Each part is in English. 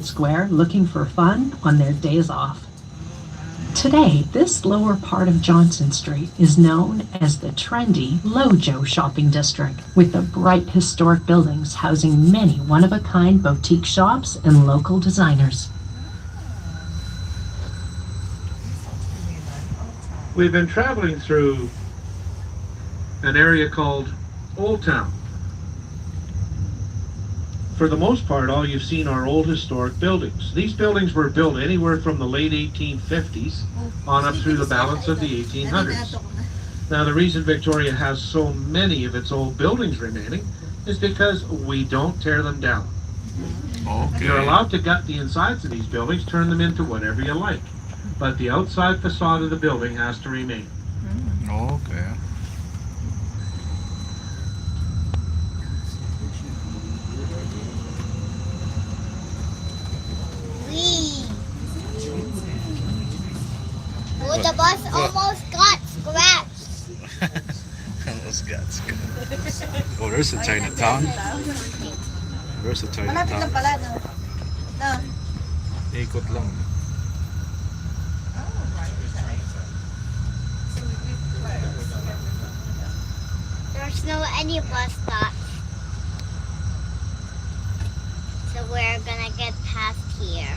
Square looking for fun on their days off. Today, this lower part of Johnson Street is known as the trendy Lojo shopping district, with the bright historic buildings housing many one-of-a-kind boutique shops and local designers. We've been traveling through an area called Old Town. For the most part, all you've seen are old historic buildings. These buildings were built anywhere from the late 1850s on up through the balance of the 1800s. Now, the reason Victoria has so many of its old buildings remaining is because we don't tear them down. Okay. You're allowed to gut the insides of these buildings, turn them into whatever you like, but the outside facade of the building has to remain. Okay. Oh, the bus almost got scratched. Almost got scratched. Oh, there's a Chinatown. There's a Chinatown. Ikot lang. There's no any bus stops. So we're gonna get past here.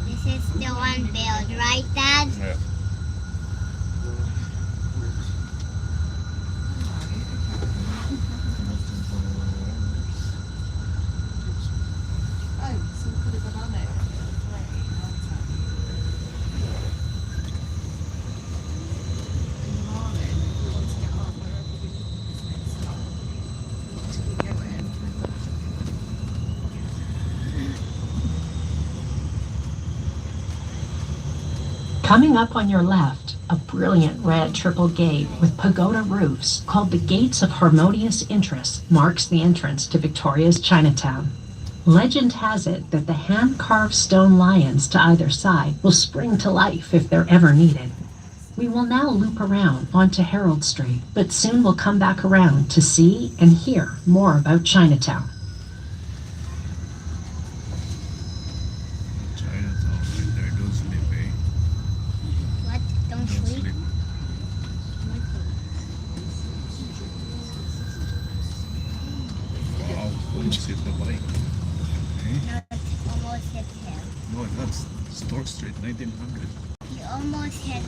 This is the one build, right, Dad? Yeah. Coming up on your left, a brilliant red triple gate with pagoda roofs called the Gates of Harmonious Interest marks the entrance to Victoria's Chinatown. Legend has it that the hand-carved stone lions to either side will spring to life if they're ever needed. We will now loop around onto Herald Street, but soon we'll come back around to see and hear more about Chinatown. Chinatown, right there. Don't sleep, eh? What? Don't sleep? Wow, almost hit the bike. Eh? Almost hit him. No, that's Stork Street, 1900. You almost hit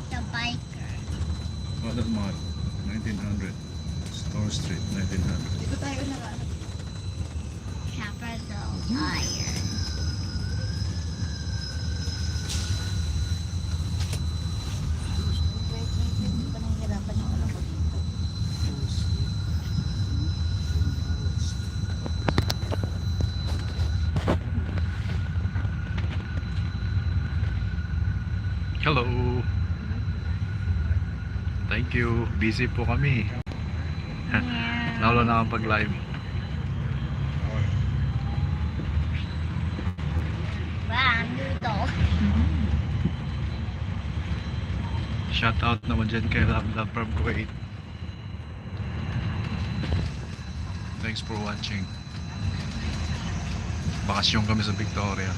the biker. Oh, that mod, 1900. Stork Street, 1900. Capital Iron. Hello! Thank you. Busy po kami. Lalo na kapag live. Wow, noodle. Shout out naman dyan kay Lab from Kuwait. Thanks for watching. Bakasyon kami sa Victoria.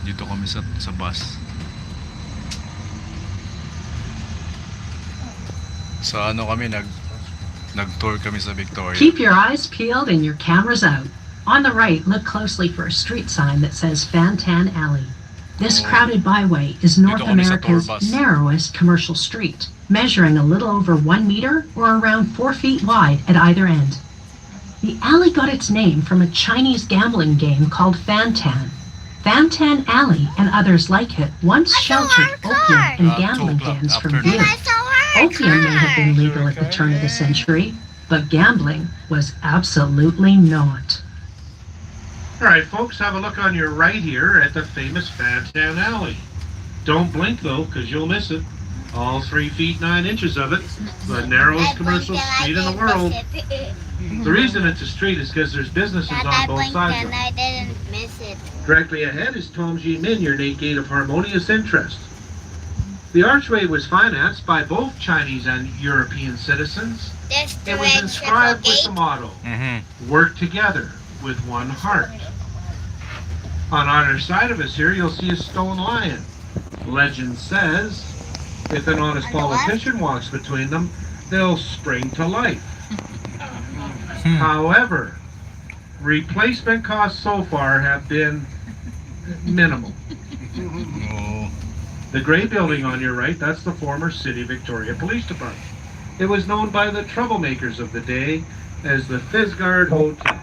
Dito kami sa bus. Sa ano kami nag-tour kami sa Victoria. Keep your eyes peeled and your cameras out. On the right, look closely for a street sign that says Fantan Alley. This crowded byway is North America's narrowest commercial street, measuring a little over 1 meter or around 4 feet wide at either end. The alley got its name from a Chinese gambling game called Fantan. Fantan Alley and others like it once sheltered opium and gambling dens from view. Opium may have been legal at the turn of the century, But gambling was absolutely not. All right, folks, have a look on your right here at the famous Fantan Alley. Don't blink, though, because you'll miss it. All 3 feet 9 inches of it, the narrowest commercial street in the world. The reason it's a street is because there's businesses on both sides of it. I didn't miss it. Directly ahead is Tom G. Min, your Nate Gate of Harmonious interest. The archway was financed by both Chinese and European citizens. There's the It was red inscribed triple with the gate. motto, work together with one heart. On either side of us here, you'll see a stone lion. Legend says, if an honest politician walks between them, they'll spring to life. However, replacement costs so far have been minimal. The gray building on your right, that's the former City Victoria Police Department. It was known by the troublemakers of the day as the Fisgard Hotel.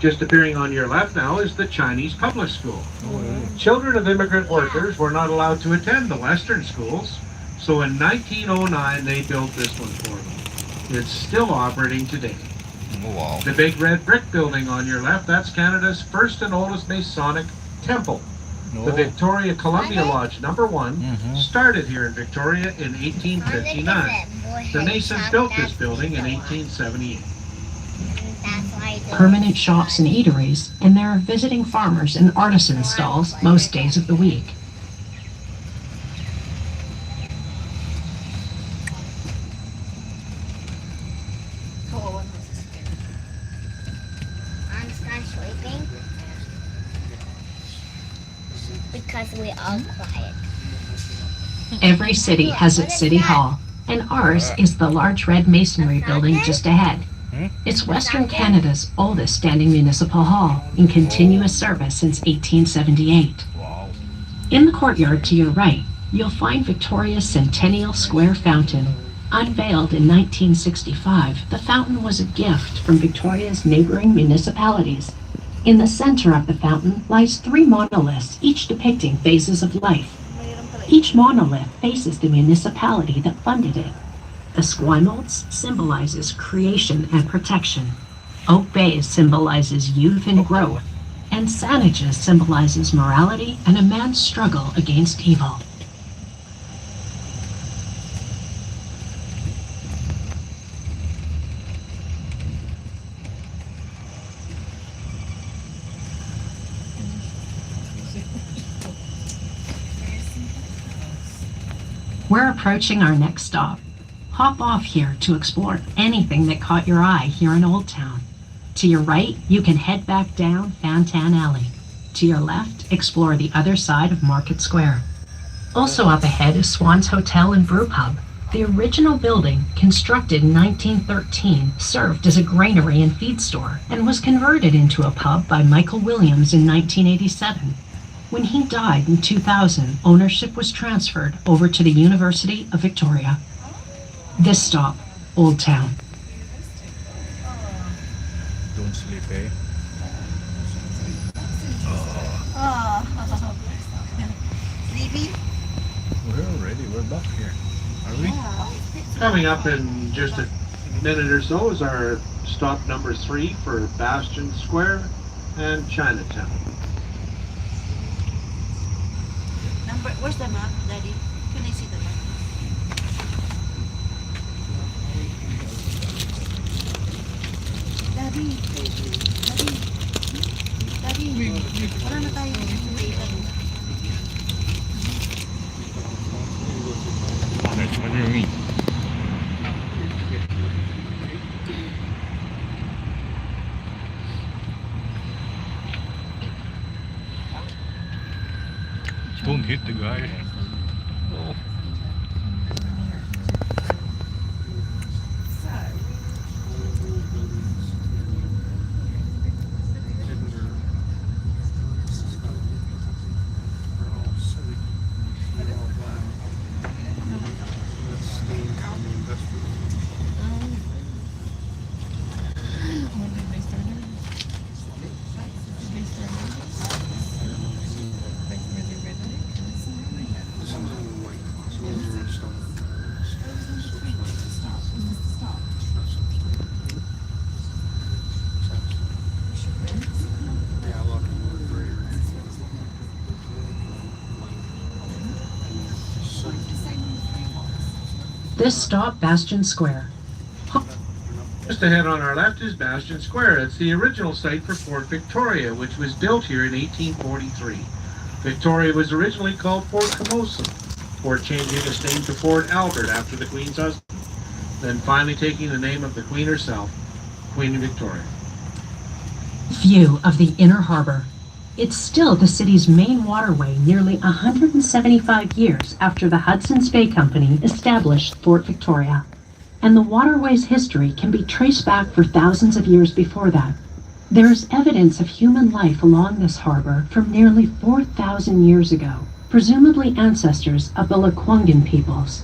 Just appearing on your left now is the Chinese public school. Children of immigrant workers were not allowed to attend the Western schools, so in 1909 they built this one for them. It's still operating today. Wow. The big red brick building on your left, that's Canada's first and oldest Masonic temple. The Victoria Columbia Lodge number 1 started here in Victoria in 1859. The Masons built this building in 1878. Permanent shops and eateries, and there are visiting farmers and artisan stalls most days of the week. I'm start sleeping because we all quiet. Every city has its city hall, and ours is the large red masonry building just ahead. It's Western Canada's oldest standing municipal hall, in continuous service since 1878. Wow. In the courtyard to your right, you'll find Victoria's Centennial Square fountain. Unveiled in 1965, the fountain was a gift from Victoria's neighboring municipalities. In the center of the fountain lies 3 monoliths, each depicting phases of life. Each monolith faces the municipality that funded it. The Squamolds symbolizes creation and protection. Oak Bay symbolizes youth and growth. And Sanages symbolizes morality and a man's struggle against evil. We're approaching our next stop. Hop off here to explore anything that caught your eye here in Old Town. To your right, you can head back down Fantan Alley. To your left, explore the other side of Market Square. Also up ahead is Swans Hotel and Brew Pub. The original building, constructed in 1913, served as a granary and feed store and was converted into a pub by Michael Williams in 1987. When he died in 2000, ownership was transferred over to the University of Victoria. This stop, Old Town. Don't sleep, eh? Sleepy? We're back here. Are we? Coming up in just a minute or so is our stop number 3 for Bastion Square and Chinatown. Where's the map, Daddy? Can I see the map? Daddy, wala na tayo. What do you mean? Don't hit the guy. Oh. This stop, Bastion Square. Just ahead on our left is Bastion Square. It's the original site for Fort Victoria, which was built here in 1843. Victoria was originally called Fort Camosun, before changing its name to Fort Albert after the Queen's husband, then finally taking the name of the Queen herself, Queen Victoria. View of the inner harbor. It's still the city's main waterway nearly 175 years after the Hudson's Bay Company established Fort Victoria. And the waterway's history can be traced back for thousands of years before that. There is evidence of human life along this harbor from nearly 4,000 years ago, presumably ancestors of the Lekwungen peoples.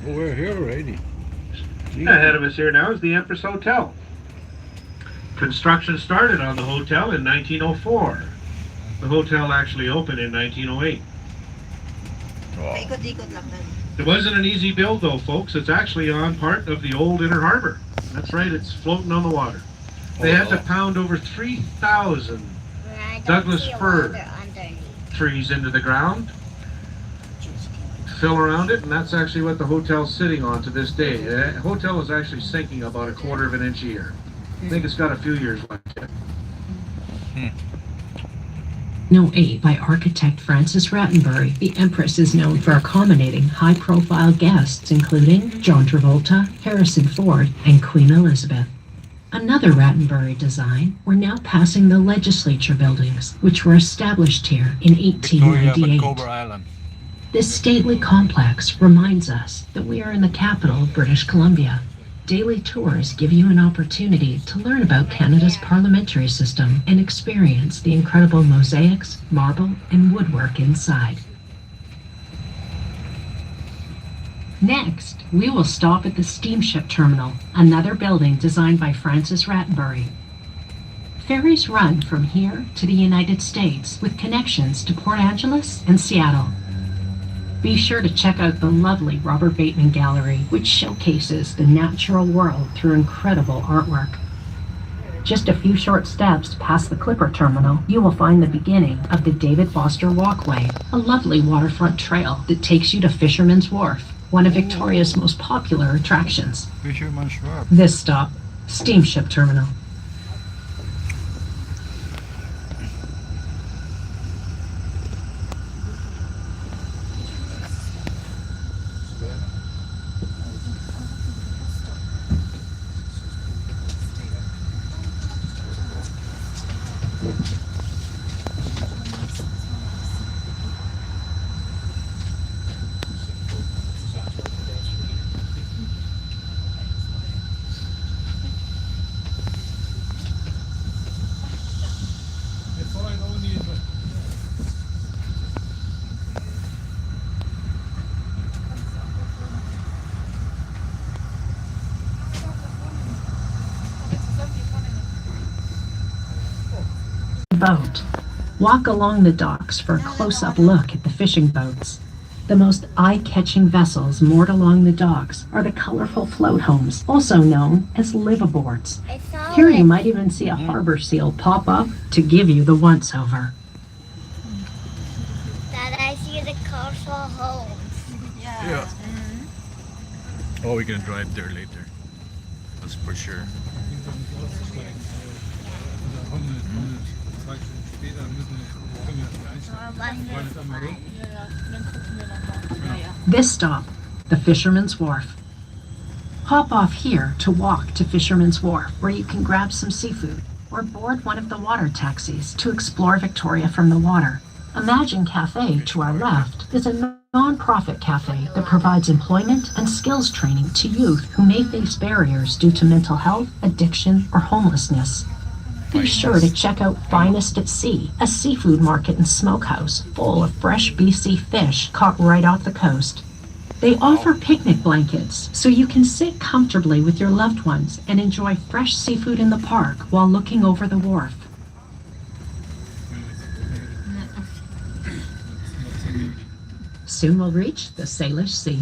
Oh, we're here already. Ahead of us here now is the Empress Hotel. Construction started on the hotel in 1904. The hotel actually opened in 1908. Paikot-ikot lang na. It wasn't an easy build though, folks. It's actually on part of the old inner harbor. That's right, it's floating on the water. They had to pound over 3,000 Douglas fir trees into the ground to fill around it, and that's actually what the hotel's sitting on to this day. The hotel is actually sinking about a quarter of an inch a year. I think it's got a few years left yet. No. 8 by architect Francis Rattenbury, the Empress is known for accommodating high-profile guests including John Travolta, Harrison Ford, and Queen Elizabeth. Another Rattenbury design, we're now passing the legislature buildings, which were established here in Victoria 1898. Vancouver Island. This stately complex reminds us that we are in the capital of British Columbia. Daily tours give you an opportunity to learn about Canada's parliamentary system and experience the incredible mosaics, marble, and woodwork inside. Next, we will stop at the Steamship Terminal, another building designed by Francis Rattenbury. Ferries run from here to the United States with connections to Port Angeles and Seattle. Be sure to check out the lovely Robert Bateman Gallery, which showcases the natural world through incredible artwork. Just a few short steps past the Clipper Terminal, you will find the beginning of the David Foster Walkway, a lovely waterfront trail that takes you to Fisherman's Wharf, one of Victoria's most popular attractions. Fisherman's Wharf. This stop, Steamship Terminal. Boat. Walk along the docks for a close-up look at the fishing boats. The most eye-catching vessels moored along the docks are the colorful float homes, also known as liveaboards. Here you might even see a harbor seal pop up to give you the once-over. Dad, I see the colorful homes. Yeah. Oh, we're gonna drive there later. That's for sure. This stop, the Fisherman's Wharf. Hop off here to walk to Fisherman's Wharf, where you can grab some seafood. or board one of the water taxis to explore Victoria from the water. Imagine Cafe, to our left, is a non-profit cafe that provides employment and skills training to youth who may face barriers due to mental health, addiction, or homelessness. Be sure to check out Finest at Sea, a seafood market and smokehouse full of fresh BC fish caught right off the coast. They offer picnic blankets so you can sit comfortably with your loved ones and enjoy fresh seafood in the park while looking over the wharf. Soon we'll reach the Salish Sea.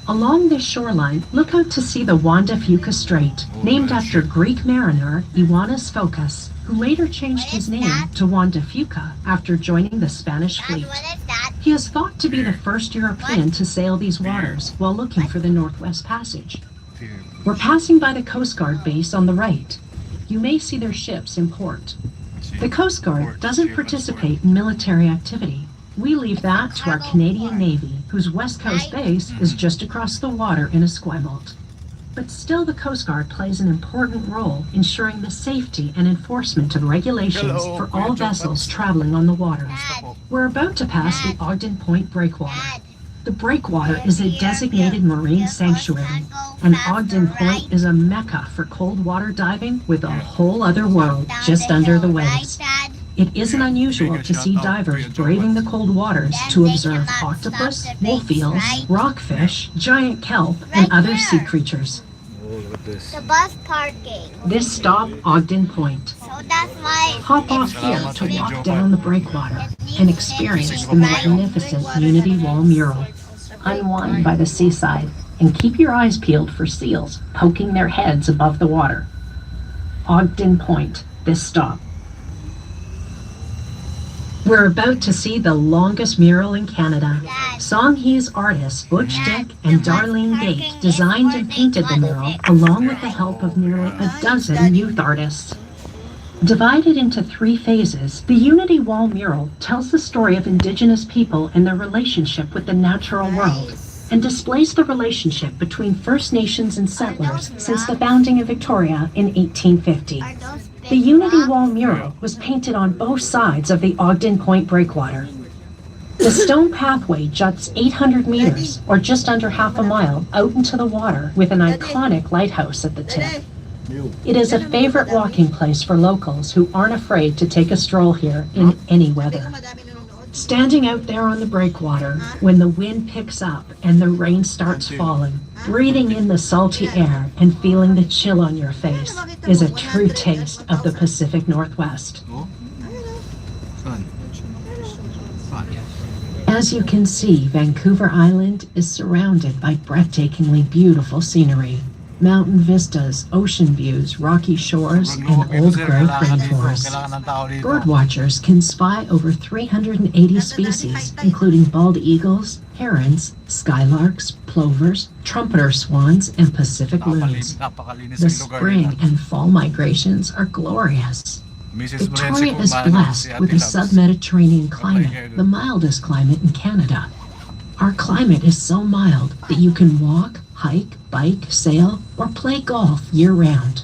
Along this shoreline, look out to see the Juan Fucas Strait, named after Greek mariner Ioannis Fucas, who later changed his name to Juan de Fuca after joining the Spanish fleet. What is that? He is thought to be the first European to sail these waters while looking for the Northwest Passage. We're passing by the Coast Guard base on the right. You may see their ships in port. The Coast Guard doesn't participate in military activity. We leave that to our Canadian Navy, whose West Coast base is just across the water in Esquimalt. But still, the Coast Guard plays an important role ensuring the safety and enforcement of regulations for all vessels traveling on the waters. We're about to pass the Ogden Point Breakwater. The Breakwater is a designated marine sanctuary, and Ogden Point is a mecca for cold water diving with a whole other world just under the waves. It isn't unusual to see divers braving the cold waters to observe octopus, wolf eels, rockfish, giant kelp, and other sea creatures. Oh, look at this. The bus parking. This stop, Ogden Point. So that's why. Hop off here to walk down the breakwater and experience the magnificent Unity Wall mural. Unwind by the seaside and keep your eyes peeled for seals poking their heads above the water. Ogden Point, this stop. We're about to see the longest mural in Canada. Songhee's artists Butch Dick and Darlene Gate designed and painted the mural along with the help of nearly a dozen youth artists. Divided into 3 phases, the Unity Wall mural tells the story of Indigenous people and their relationship with the natural world, and displays the relationship between First Nations and settlers since the founding of Victoria in 1850. The Unity Wall mural was painted on both sides of the Ogden Point Breakwater. The stone pathway juts 800 meters, or just under half a mile, out into the water with an iconic lighthouse at the tip. It is a favorite walking place for locals who aren't afraid to take a stroll here in any weather. Standing out there on the breakwater, when the wind picks up and the rain starts falling, breathing in the salty air and feeling the chill on your face is a true taste of the Pacific Northwest. As you can see, Vancouver Island is surrounded by breathtakingly beautiful scenery. Mountain vistas, ocean views, rocky shores, and old-growth rainforests. Birdwatchers can spy over 380 species, including bald eagles, herons, skylarks, plovers, trumpeter swans, and Pacific loons. The spring and fall migrations are glorious. Victoria is blessed with a sub-Mediterranean climate, the mildest climate in Canada. Our climate is so mild that you can walk, hike, bike, sail, or play golf year-round.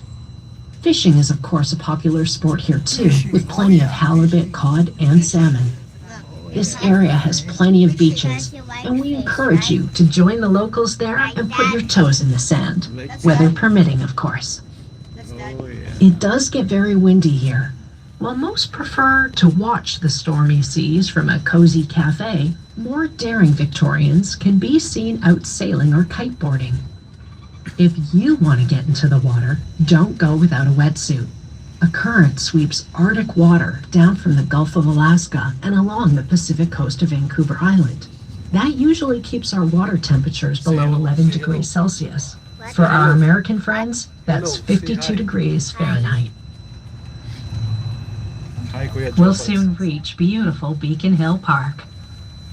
Fishing is of course a popular sport here too, with plenty of halibut, cod, and salmon. This area has plenty of beaches, and we encourage you to join the locals there and put your toes in the sand, weather permitting of course. It does get very windy here. While most prefer to watch the stormy seas from a cozy cafe, more daring Victorians can be seen out sailing or kiteboarding. If you want to get into the water, don't go without a wetsuit. A current sweeps Arctic water down from the Gulf of Alaska and along the Pacific coast of Vancouver Island. That usually keeps our water temperatures below 11 degrees Celsius. For our American friends, that's 52 degrees Fahrenheit. We'll soon reach beautiful Beacon Hill Park.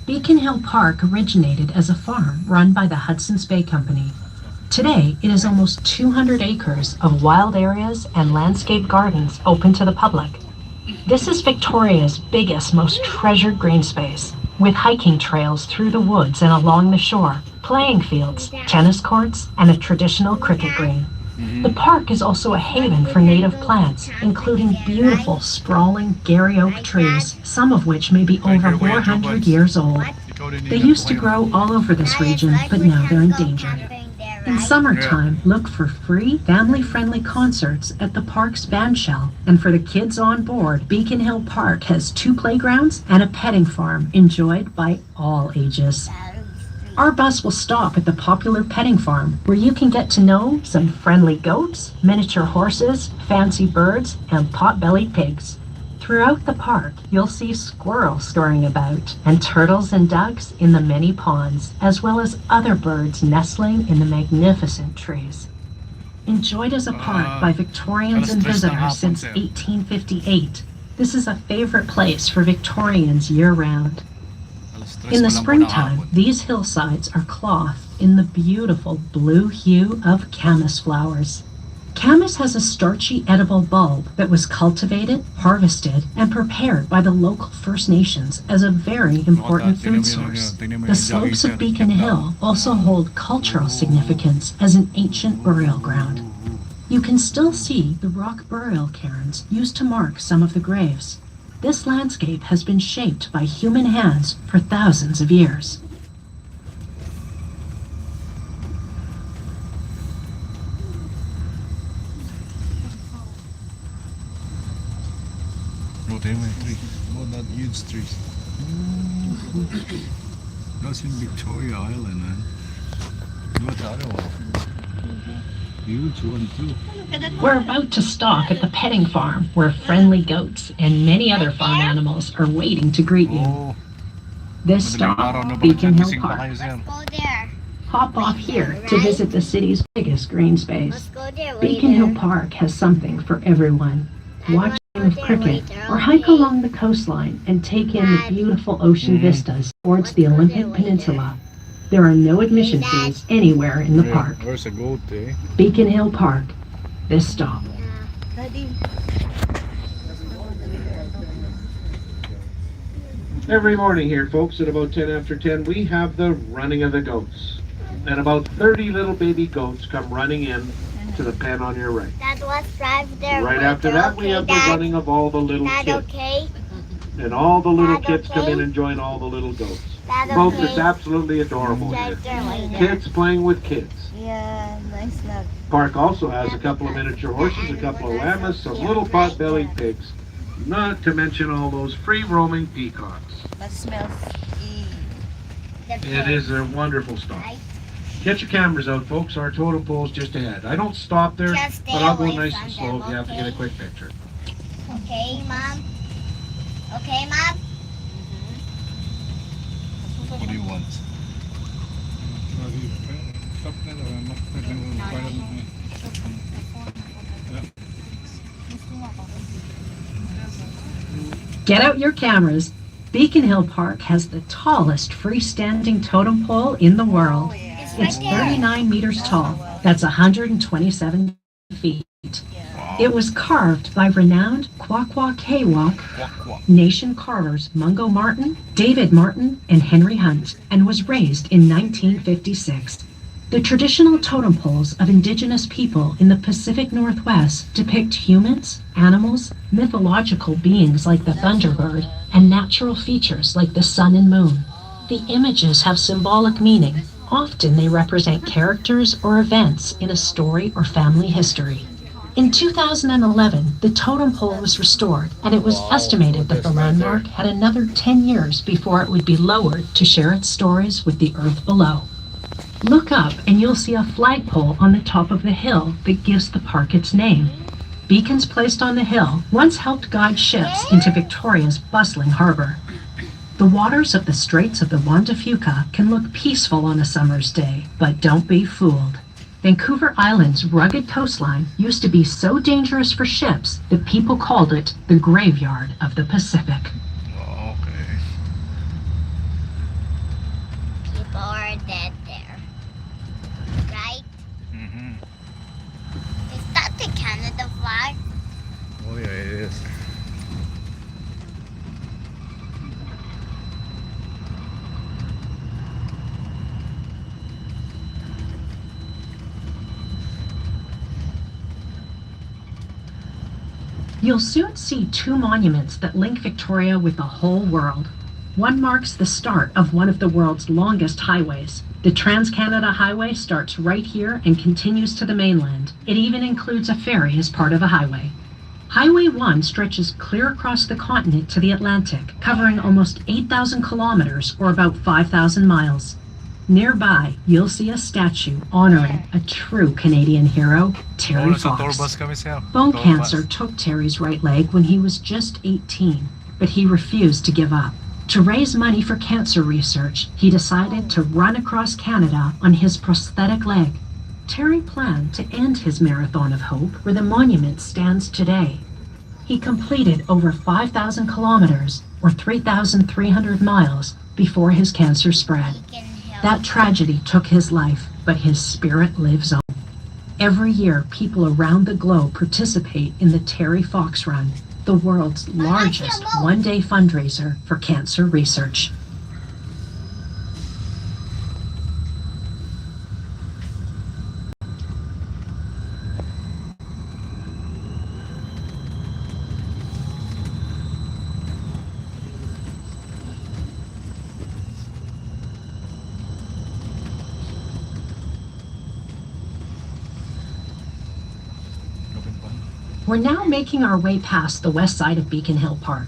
Beacon Hill Park originated as a farm run by the Hudson's Bay Company. Today, it is almost 200 acres of wild areas and landscape gardens open to the public. This is Victoria's biggest, most treasured green space, with hiking trails through the woods and along the shore, playing fields, tennis courts, and a traditional cricket green. The park is also a haven for native plants, including beautiful, sprawling Gary oak trees, some of which may be over 400 years old. They used to grow all over this region, but now they're endangered. In summertime, look for free, family-friendly concerts at the park's bandshell. And for the kids on board, Beacon Hill Park has 2 playgrounds and a petting farm enjoyed by all ages. Our bus will stop at the popular petting farm, where you can get to know some friendly goats, miniature horses, fancy birds, and pot-bellied pigs. Throughout the park, you'll see squirrels scurrying about, and turtles and ducks in the many ponds, as well as other birds nestling in the magnificent trees. Enjoyed as a park by Victorians and visitors since 1858, this is a favorite place for Victorians year-round. In the springtime, these hillsides are clothed in the beautiful blue hue of camas flowers. Camas has a starchy edible bulb that was cultivated, harvested, and prepared by the local First Nations as a very important food source. The slopes of Beacon Hill also hold cultural significance as an ancient burial ground. You can still see the rock burial cairns used to mark some of the graves. This landscape has been shaped by human hands for thousands of years. No, they went 3. No, not huge trees. That's in Victoria Island, man. Not the other one. Huge one too. We're about to stop at the petting farm, where friendly goats and many other farm animals are waiting to greet you. Oh, This stop, Beacon Hill Park. Let's go there. Hop off here to visit the city's biggest green Let's space. go there Beacon Hill later. Park has something for everyone. Watch a game of there cricket, later, or hike okay? along the coastline and take in the beautiful ocean vistas towards the Olympic Peninsula. There are no admission fees anywhere in the park. Where's a goat, eh? Beacon Hill Park. This stop. Daddy. Every morning here, folks, at about 10 after 10, we have the running of the goats. And about 30 little baby goats come running in to the pen on your right. Dad, let's drive there Right later, after that, we okay, have the Dad? running of all the little Dad, kids. okay? And all the little Dad, kids come in okay? and join all the little goats. Dad, Folks, okay? it's absolutely adorable here. Drive there later. Kids playing with kids. Yeah, nice love. Park also has a couple of miniature horses, a couple of llamas, some little pot-bellied pigs. Not to mention all those free-roaming peacocks. But smells. It is a wonderful stop. Right? Get your cameras out, folks. Our totem pole's just ahead. I don't stop there, Just stay but I'll go away nice from and slow them, if you have to get a okay? quick picture. Okay, Mom? Okay, Mom? What do you want? Get out your cameras. Beacon Hill Park has the tallest freestanding totem pole in the world. It's It's right there. 39 meters tall. That's 127 feet. It was carved by renowned Kwakwaka'wakw Quack, quack. Nation carvers Mungo Martin, David Martin, and Henry Hunt, and was raised in 1956. The traditional totem poles of indigenous people in the Pacific Northwest depict humans, animals, mythological beings like the Thunderbird, and natural features like the sun and moon. The images have symbolic meaning. Often they represent characters or events in a story or family history. In 2011, the totem pole was restored, and it was estimated that the landmark had another 10 years before it would be lowered to share its stories with the earth below. Look up and you'll see a flagpole on the top of the hill that gives the park its name. Beacons placed on the hill once helped guide ships into Victoria's bustling harbor. The waters of the Straits of the Juan can look peaceful on a summer's day, but don't be fooled. Vancouver Island's rugged coastline used to be so dangerous for ships that people called it the graveyard of the Pacific. Oh, okay. People are dead there. Right? Mm-hmm. Is that the Canada flag? Oh yeah, it is. You'll soon see two monuments that link Victoria with the whole world. One marks the start of one of the world's longest highways. The Trans-Canada Highway starts right here and continues to the mainland. It even includes a ferry as part of the highway. Highway 1 stretches clear across the continent to the Atlantic, covering almost 8,000 kilometers or about 5,000 miles. Nearby, you'll see a statue honoring a true Canadian hero, Terry Nasa tour Fox. bus kami, sir. Bone Tour cancer bus. took Terry's right leg when he was just 18, but he refused to give up. To raise money for cancer research, he decided to run across Canada on his prosthetic leg. Terry planned to end his marathon of hope where the monument stands today. He completed over 5,000 kilometers, or 3,300 miles, before his cancer spread. That tragedy took his life, but his spirit lives on. Every year, people around the globe participate in the Terry Fox Run, the world's largest one-day fundraiser for cancer research. We're now making our way past the west side of Beacon Hill Park.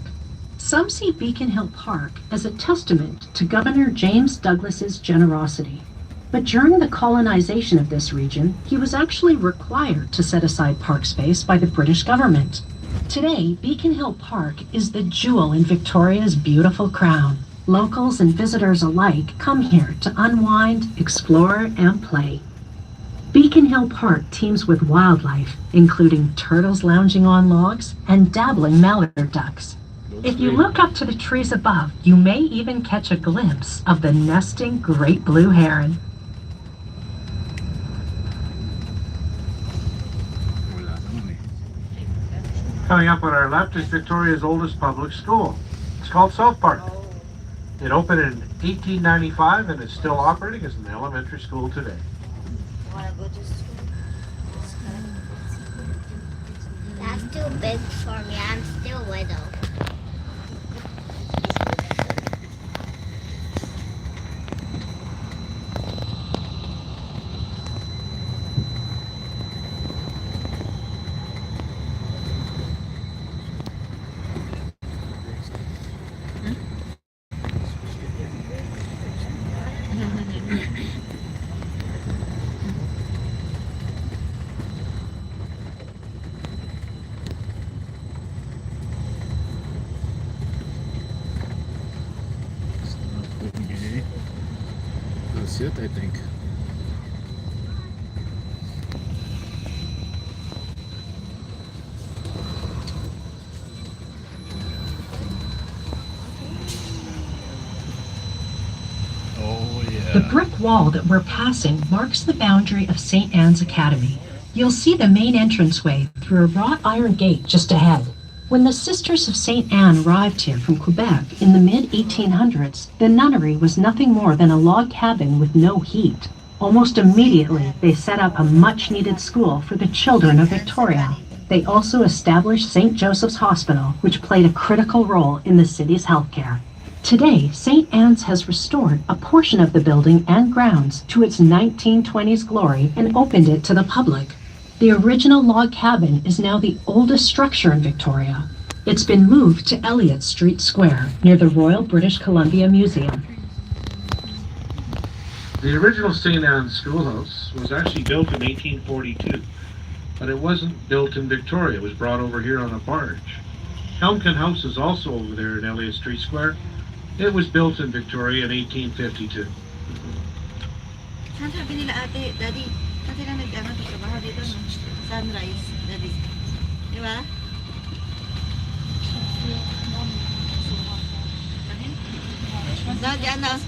Some see Beacon Hill Park as a testament to Governor James Douglas's generosity. But during the colonization of this region, he was actually required to set aside park space by the British government. Today, Beacon Hill Park is the jewel in Victoria's beautiful crown. Locals and visitors alike come here to unwind, explore, and play. Beacon Hill Park teems with wildlife, including turtles lounging on logs and dabbling mallard ducks. If you look up to the trees above, you may even catch a glimpse of the nesting great blue heron. Wala naman eh. Coming up on our left is Victoria's oldest public school. It's called South Park. It opened in 1895 and is still operating as an elementary school today. Wanna go to school? That's too big for me. I'm still little. Okay. That's it, I think. Oh yeah. The brick wall that we're passing marks the boundary of St. Anne's Academy. You'll see the main entranceway through a wrought iron gate just ahead. When the Sisters of St. Anne arrived here from Quebec in the mid-1800s, the nunnery was nothing more than a log cabin with no heat. Almost immediately, they set up a much-needed school for the children of Victoria. They also established St. Joseph's Hospital, which played a critical role in the city's healthcare. Today, St. Anne's has restored a portion of the building and grounds to its 1920s glory and opened it to the public. The original log cabin is now the oldest structure in Victoria. It's been moved to Elliott Street Square, near the Royal British Columbia Museum. The original St. Anne's Schoolhouse was actually built in 1842, but it wasn't built in Victoria. It was brought over here on a barge. Helmkin House is also over there in Elliott Street Square. It was built in Victoria in 1852. Saan sabi nila ate, daddy? Saan sila nagtrabaho dito no? Sunrise, daddy. Di ba? Daddy, ano?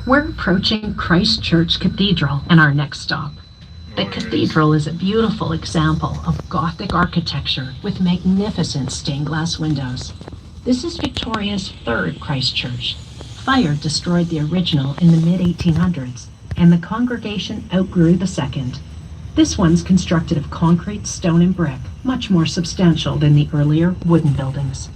We're approaching Christ Church Cathedral and our next stop. The cathedral is a beautiful example of Gothic architecture with magnificent stained glass windows. This is Victoria's third Christ Church. Fire destroyed the original in the mid-1800s, and the congregation outgrew the second. This one's constructed of concrete, stone, and brick, much more substantial than the earlier wooden buildings.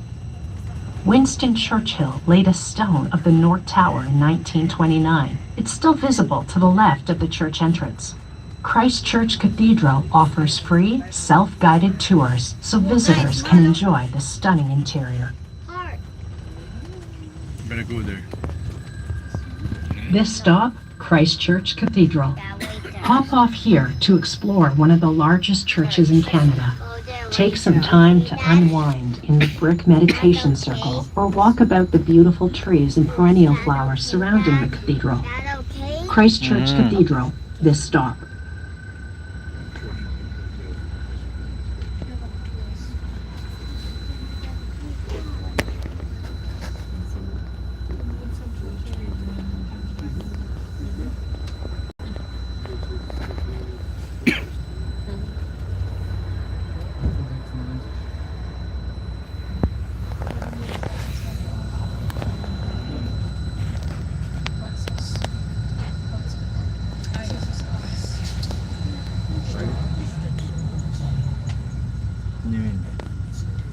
Winston Churchill laid a stone of the North Tower in 1929. It's still visible to the left of the church entrance. Christchurch Cathedral offers free, self-guided tours so visitors can enjoy the stunning interior. Better go there. This stop, Christchurch Cathedral. Hop off here to explore one of the largest churches in Canada. Take some time to unwind in the brick meditation circle or walk about the beautiful trees and perennial flowers surrounding the cathedral. Christchurch Cathedral, this stop.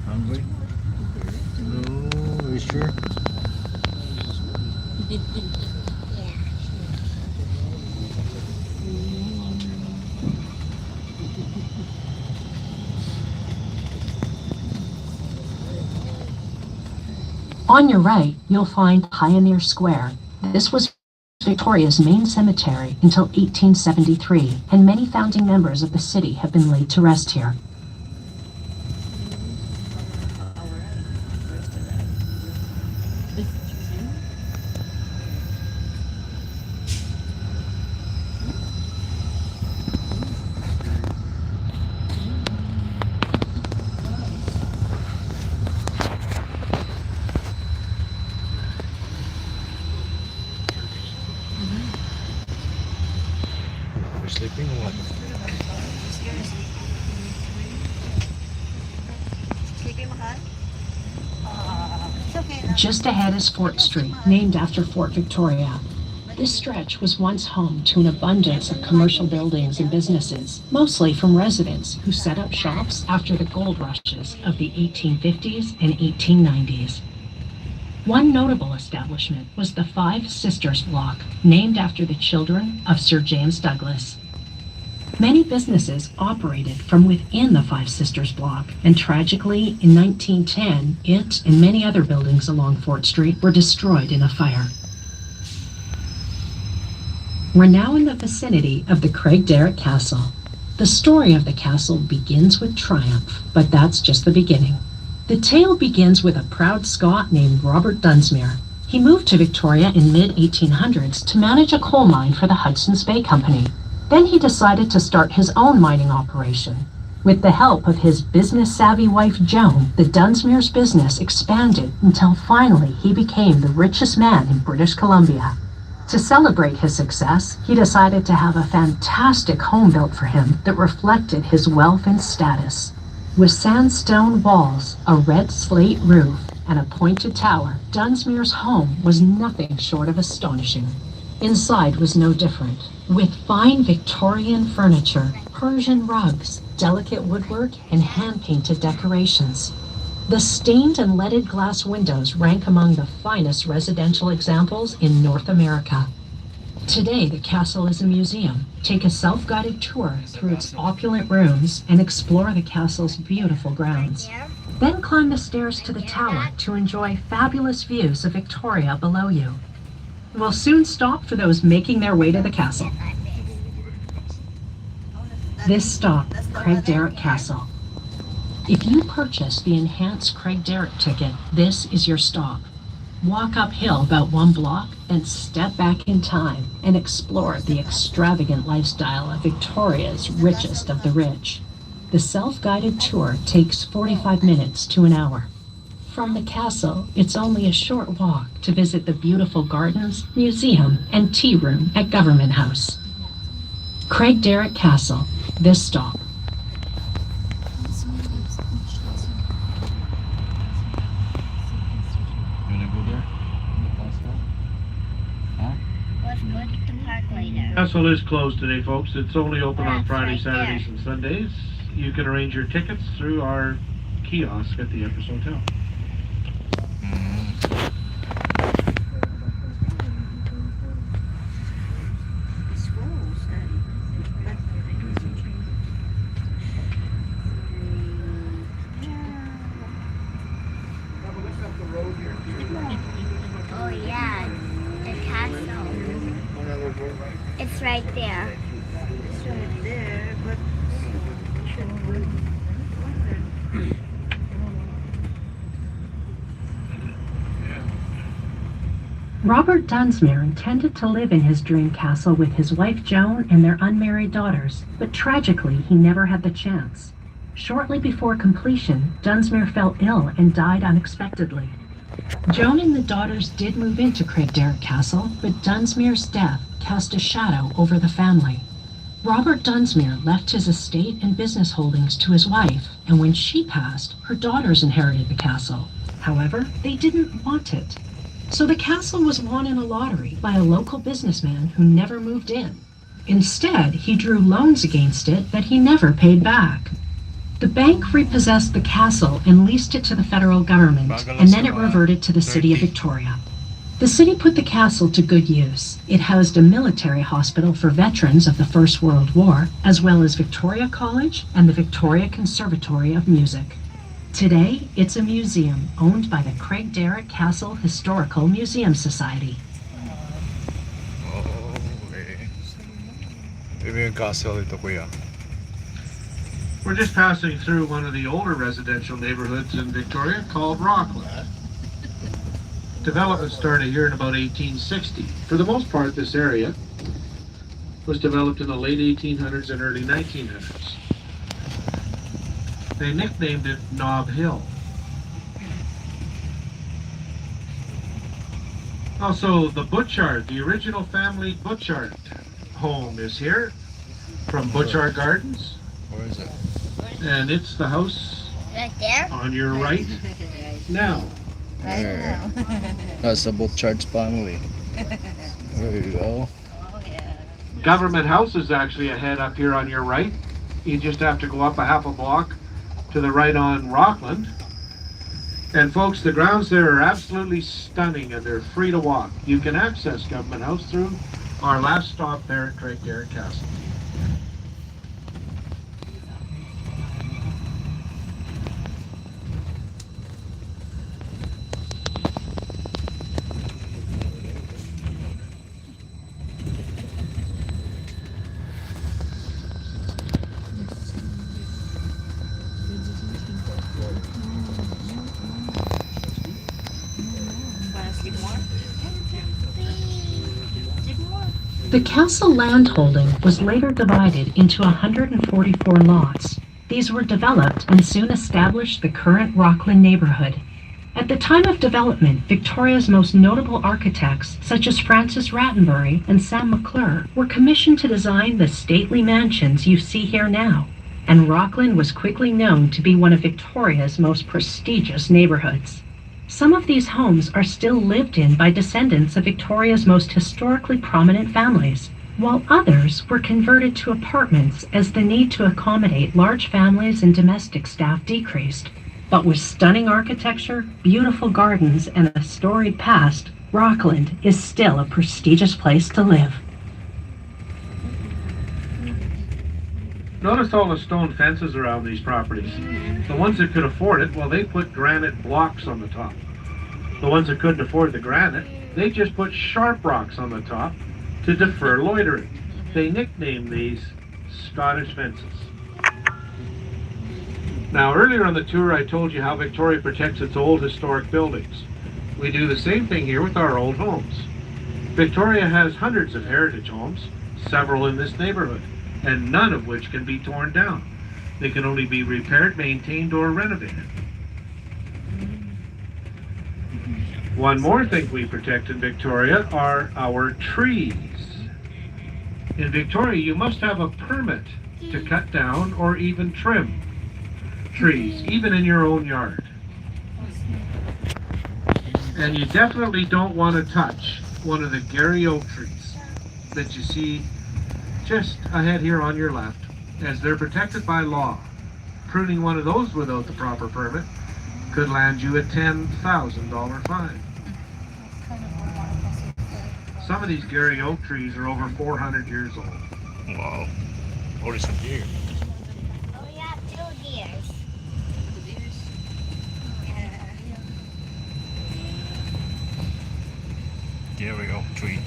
Hungry? No, are you sure? On your right, you'll find Pioneer Square. This was Victoria's main cemetery until 1873, and many founding members of the city have been laid to rest here. We're sleeping or what? Sleepy Mahal? It's okay na. Just ahead is Fort Street, named after Fort Victoria. This stretch was once home to an abundance of commercial buildings and businesses, mostly from residents who set up shops after the gold rushes of the 1850s and 1890s. One notable establishment was the Five Sisters Block, named after the children of Sir James Douglas. Many businesses operated from within the Five Sisters Block, and tragically, in 1910, it and many other buildings along Fort Street were destroyed in a fire. We're now in the vicinity of the Craig Derrick Castle. The story of the castle begins with triumph, but that's just the beginning. The tale begins with a proud Scot named Robert Dunsmuir. He moved to Victoria in mid-1800s to manage a coal mine for the Hudson's Bay Company. Then he decided to start his own mining operation. With the help of his business-savvy wife Joan, the Dunsmuir's business expanded until finally he became the richest man in British Columbia. To celebrate his success, he decided to have a fantastic home built for him that reflected his wealth and status. With sandstone walls, a red slate roof, and a pointed tower, Dunsmuir's home was nothing short of astonishing. Inside was no different, with fine Victorian furniture, Persian rugs, delicate woodwork, and hand-painted decorations. The stained and leaded glass windows rank among the finest residential examples in North America. Today, the castle is a museum. Take a self-guided tour through its opulent rooms and explore the castle's beautiful grounds. Then climb the stairs to the tower to enjoy fabulous views of Victoria below you. We'll soon stop for those making their way to the castle. This stop, Craig Derrick Castle. If you purchase the enhanced Craig Derrick ticket, this is your stop. Walk uphill about 1 block, then step back in time and explore the extravagant lifestyle of Victoria's richest of the rich. The self-guided tour takes 45 minutes to an hour. From the castle, it's only a short walk to visit the beautiful gardens, museum, and tea room at Government House. Craig Derrick Castle, this stop. You wanna go there? Huh? Let's go to the park later. Castle is closed today, folks. It's only open on That's Fridays, right there. Saturdays, and Sundays. You can arrange your tickets through our kiosk at the Empress Hotel. Scrolls, Oh yeah, the castle. It's right there. It's right there, but Robert Dunsmuir intended to live in his dream castle with his wife Joan and their unmarried daughters, but tragically he never had the chance. Shortly before completion, Dunsmuir fell ill and died unexpectedly. Joan and the daughters did move into Craig Derrick Castle, but Dunsmuir's death cast a shadow over the family. Robert Dunsmuir left his estate and business holdings to his wife, and when she passed, her daughters inherited the castle. However, they didn't want it. So the castle was won in a lottery by a local businessman who never moved in. Instead, he drew loans against it that he never paid back. The bank repossessed the castle and leased it to the federal government, and then it reverted to the city of Victoria. The city put the castle to good use. It housed a military hospital for veterans of the First World War, as well as Victoria College and the Victoria Conservatory of Music. Today, it's a museum owned by the Craig Derrick Castle Historical Museum Society. Oh, okay. Ito yung castle ito, kuya. We're just passing through one of the older residential neighborhoods in Victoria called Rockland. Development started here in about 1860. For the most part, this area was developed in the late 1800s and early 1900s. They nicknamed it Knob Hill. Also, the Butchart, the original family Butchart home is here from Butchart Gardens. Where is it? And it's the house Right there? on your right now. There. That's the Butchart family. There you go. Government House is actually ahead up here on your right. You just have to go up a half a block to the right on Rockland. And folks, the grounds there are absolutely stunning and they're free to walk. You can access Government House through our last stop there at Craig Derrick Castle. The castle landholding was later divided into 144 lots. These were developed and soon established the current Rockland neighborhood. At the time of development, Victoria's most notable architects, such as Francis Rattenbury and Sam McClure, were commissioned to design the stately mansions you see here now. And Rockland was quickly known to be one of Victoria's most prestigious neighborhoods. Some of these homes are still lived in by descendants of Victoria's most historically prominent families, while others were converted to apartments as the need to accommodate large families and domestic staff decreased. But with stunning architecture, beautiful gardens, and a storied past, Rockland is still a prestigious place to live. Notice all the stone fences around these properties. The ones that could afford it, well, they put granite blocks on the top. The ones that couldn't afford the granite, they just put sharp rocks on the top to defer loitering. They nicknamed these Scottish fences. Now, earlier on the tour, I told you how Victoria protects its old historic buildings. We do the same thing here with our old homes. Victoria has hundreds of heritage homes, several in this neighborhood, and none of which can be torn down. They can only be repaired, maintained, or renovated. One more thing we protect in Victoria are our trees. In Victoria, you must have a permit to cut down or even trim trees, even in your own yard. And you definitely don't want to touch one of the Gary oak trees that you see just ahead here on your left, as they're protected by law. Pruning one of those without the proper permit could land you a $10,000 fine. Some of these Gary oak trees are over 400 years old. Wow. Oh, there's some deer. Oh, yeah, 2 years. There we go. Tree.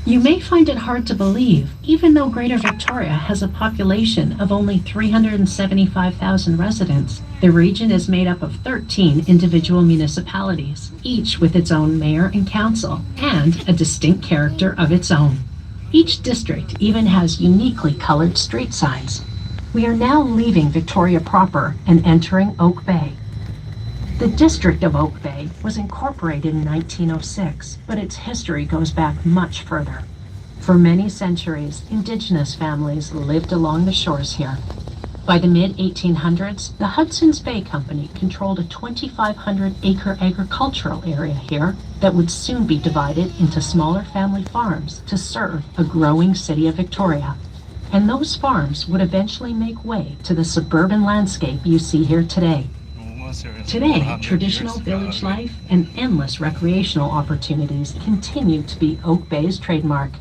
You may find it hard to believe, even though Greater Victoria has a population of only 375,000 residents, the region is made up of 13 individual municipalities, each with its own mayor and council, and a distinct character of its own. Each district even has uniquely colored street signs. We are now leaving Victoria proper and entering Oak Bay. The district of Oak Bay was incorporated in 1906, but its history goes back much further. For many centuries, indigenous families lived along the shores here. By the mid-1800s, the Hudson's Bay Company controlled a 2,500-acre agricultural area here that would soon be divided into smaller family farms to serve a growing city of Victoria. And those farms would eventually make way to the suburban landscape you see here today. Today, traditional village life and endless recreational opportunities continue to be Oak Bay's trademark.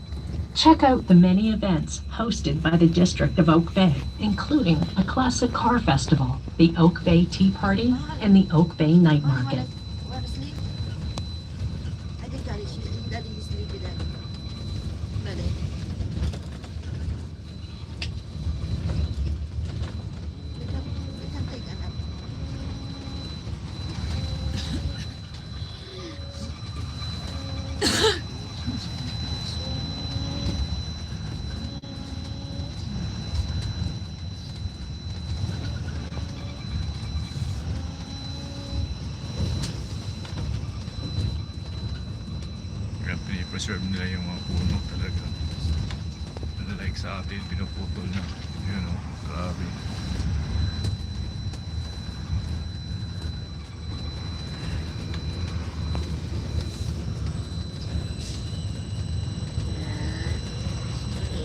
Check out the many events hosted by the District of Oak Bay, including a classic car festival, the Oak Bay Tea Party, and the Oak Bay Night Market. Want to sleep? I think Daddy is sleepy then. Daddy. We can take a nap. Preserve nila yung mga puno talaga. Like sa atin, pinuputol na. Yun o, grabe.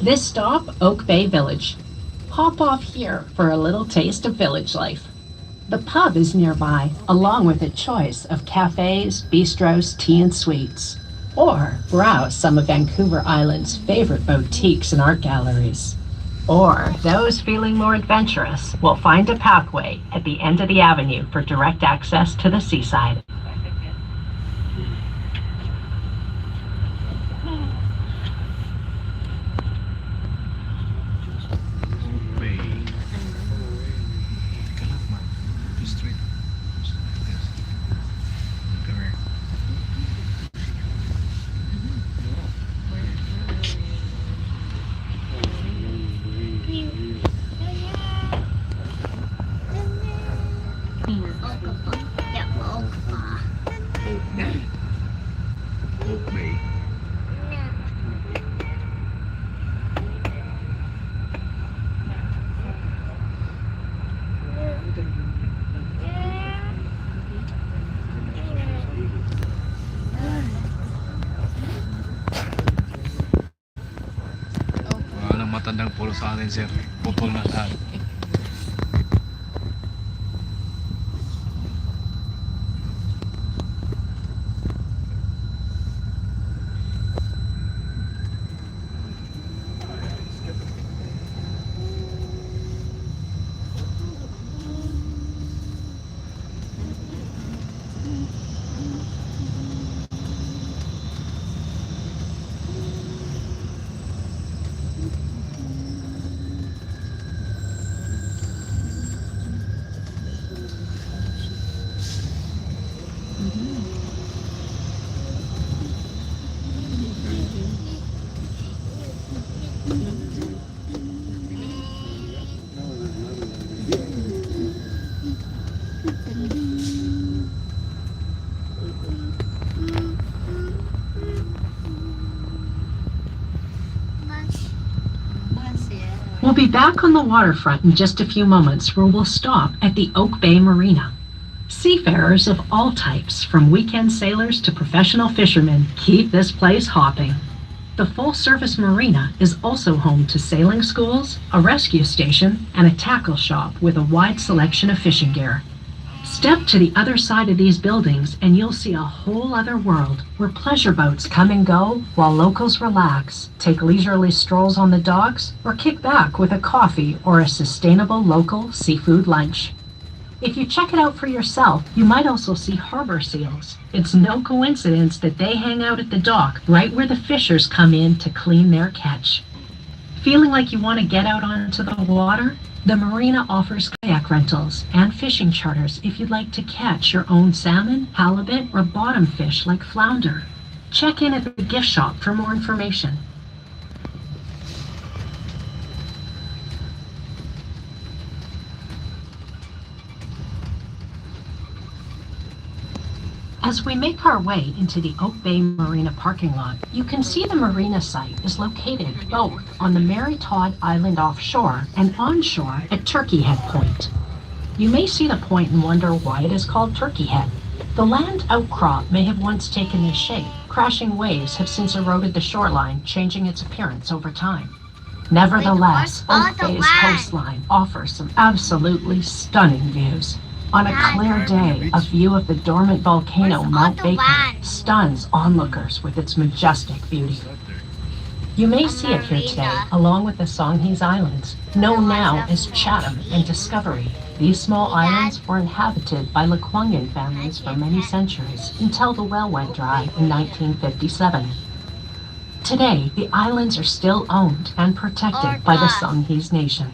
This stop, Oak Bay Village. Hop off here for a little taste of village life. The pub is nearby, along with a choice of cafes, bistros, tea and sweets. Or browse some of Vancouver Island's favorite boutiques and art galleries. Or those feeling more adventurous will find a pathway at the end of the avenue for direct access to the seaside. Matandang pulo sa atin, sir. Putol na lahat. be back on the waterfront in just a few moments, where we'll stop at the Oak Bay Marina. Seafarers of all types, from weekend sailors to professional fishermen, keep this place hopping. The full-service marina is also home to sailing schools, a rescue station, and a tackle shop with a wide selection of fishing gear. Step to the other side of these buildings and you'll see a whole other world where pleasure boats come and go while locals relax, take leisurely strolls on the docks, or kick back with a coffee or a sustainable local seafood lunch. If you check it out for yourself, you might also see harbor seals. It's no coincidence that they hang out at the dock right where the fishers come in to clean their catch. Feeling like you want to get out onto the water? The marina offers kayak rentals and fishing charters if you'd like to catch your own salmon, halibut, or bottom fish like flounder. Check in at the gift shop for more information. As we make our way into the Oak Bay Marina parking lot, you can see the marina site is located both on the Mary Todd Island offshore and onshore at Turkey Head Point. You may see the point and wonder why it is called Turkey Head. The land outcrop may have once taken this shape. Crashing waves have since eroded the shoreline, changing its appearance over time. Nevertheless, Oak Bay's coastline offers some absolutely stunning views. On a clear day, a view of the dormant volcano Mount Baker stuns onlookers with its majestic beauty. You may see it here today, along with the Songhees Islands, known now as Chatham and Discovery. These small islands were inhabited by Lekwungen families for many centuries, until the well went dry in 1957. Today, the islands are still owned and protected by the Songhees Nation.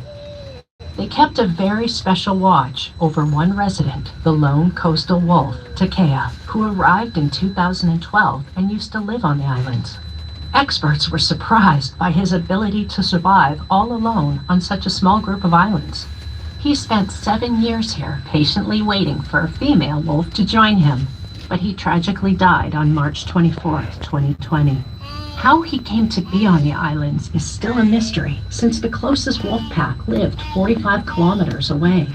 They kept a very special watch over one resident, the lone coastal wolf, Takea, who arrived in 2012 and used to live on the islands. Experts were surprised by his ability to survive all alone on such a small group of islands. He spent 7 years here, patiently waiting for a female wolf to join him, but he tragically died on March 24, 2020. How he came to be on the islands is still a mystery, since the closest wolf pack lived 45 kilometers away.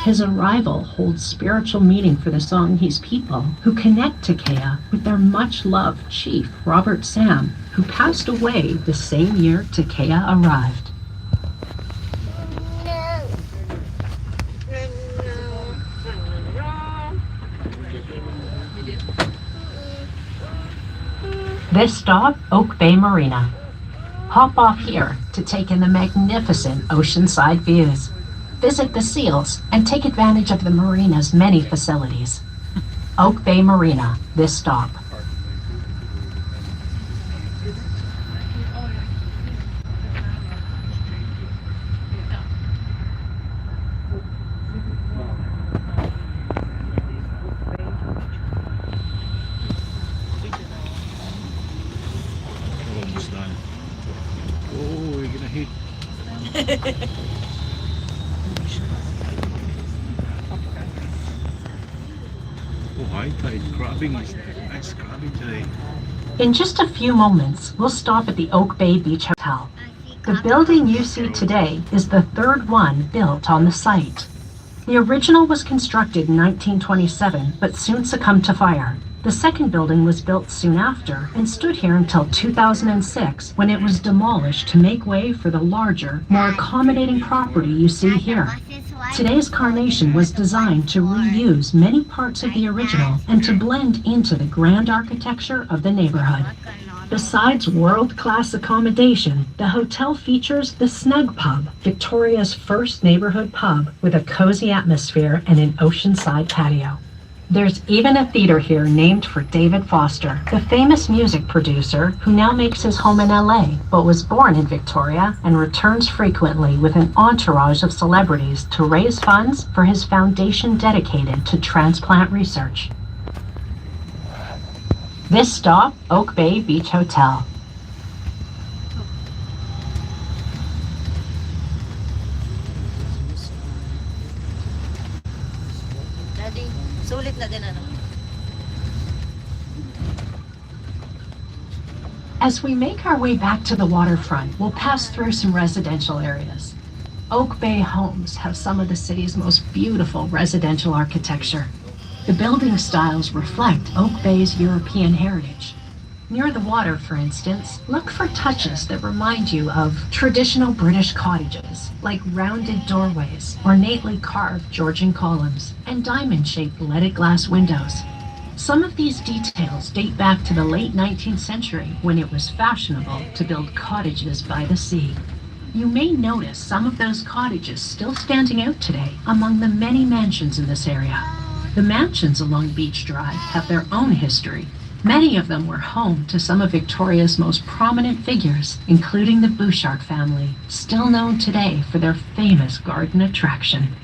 His arrival holds spiritual meaning for the Songhees people, who connect Takea with their much-loved chief, Robert Sam, who passed away the same year Takea arrived. This stop, Oak Bay Marina. Hop off here to take in the magnificent oceanside views. Visit the seals and take advantage of the marina's many facilities. Oak Bay Marina, this stop. Nice crabbing today. In just a few moments, we'll stop at the Oak Bay Beach Hotel. The building you see today is the third one built on the site. The original was constructed in 1927, but soon succumbed to fire. The second building was built soon after and stood here until 2006, when it was demolished to make way for the larger, more accommodating property you see here. Today's Carnation was designed to reuse many parts of the original and to blend into the grand architecture of the neighborhood. Besides world-class accommodation, the hotel features the Snug Pub, Victoria's first neighborhood pub with a cozy atmosphere and an oceanside patio. There's even a theater here named for David Foster, the famous music producer who now makes his home in LA, but was born in Victoria and returns frequently with an entourage of celebrities to raise funds for his foundation dedicated to transplant research. This stop, Oak Bay Beach Hotel. Sulit na din ano. As we make our way back to the waterfront, we'll pass through some residential areas. Oak Bay homes have some of the city's most beautiful residential architecture. The building styles reflect Oak Bay's European heritage. Near the water, for instance, look for touches that remind you of traditional British cottages, like rounded doorways, ornately carved Georgian columns, and diamond-shaped leaded glass windows. Some of these details date back to the late 19th century when it was fashionable to build cottages by the sea. You may notice some of those cottages still standing out today among the many mansions in this area. The mansions along Beach Drive have their own history. Many of them were home to some of Victoria's most prominent figures, including the Bouchard family, still known today for their famous garden attraction.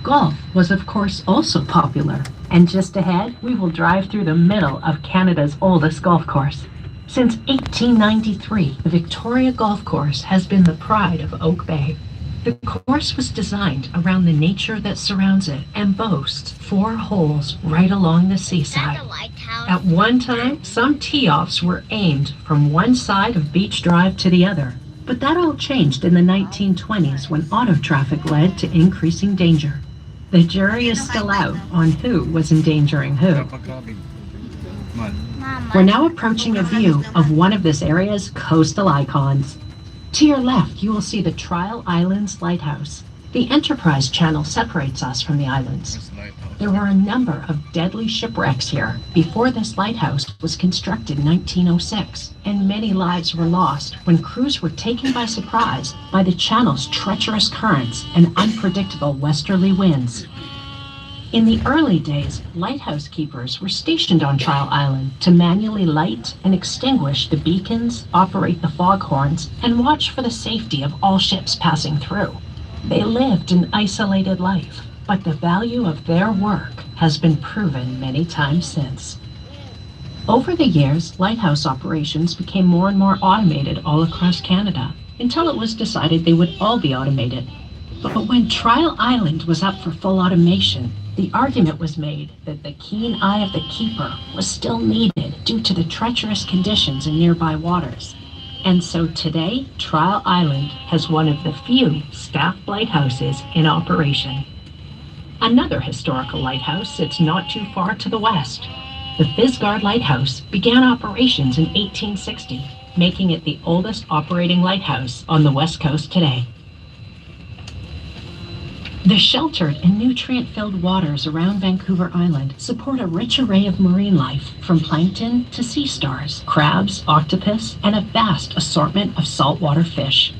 Golf was, of course, also popular, and just ahead, we will drive through the middle of Canada's oldest golf course. Since 1893, the Victoria Golf Course has been the pride of Oak Bay. The course was designed around the nature that surrounds it and boasts 4 holes right along the seaside. At one time, some tee-offs were aimed from one side of Beach Drive to the other, but that all changed in the 1920s when auto traffic led to increasing danger. The jury is still out on who was endangering who. We're now approaching a view of one of this area's coastal icons. To your left, you will see the Trial Islands Lighthouse. The Enterprise Channel separates us from the islands. There were a number of deadly shipwrecks here before this lighthouse was constructed in 1906, and many lives were lost when crews were taken by surprise by the channel's treacherous currents and unpredictable westerly winds. In the early days, lighthouse keepers were stationed on Trial Island to manually light and extinguish the beacons, operate the foghorns, and watch for the safety of all ships passing through. They lived an isolated life, but the value of their work has been proven many times since. Over the years, lighthouse operations became more and more automated all across Canada, until it was decided they would all be automated. But when Trial Island was up for full automation, the argument was made that the keen eye of the keeper was still needed due to the treacherous conditions in nearby waters. And so today, Trial Island has one of the few staffed lighthouses in operation. Another historical lighthouse sits not too far to the west. The Fisgard Lighthouse began operations in 1860, making it the oldest operating lighthouse on the west coast today. The sheltered and nutrient-filled waters around Vancouver Island support a rich array of marine life, from plankton to sea stars, crabs, octopus, and a vast assortment of saltwater fish.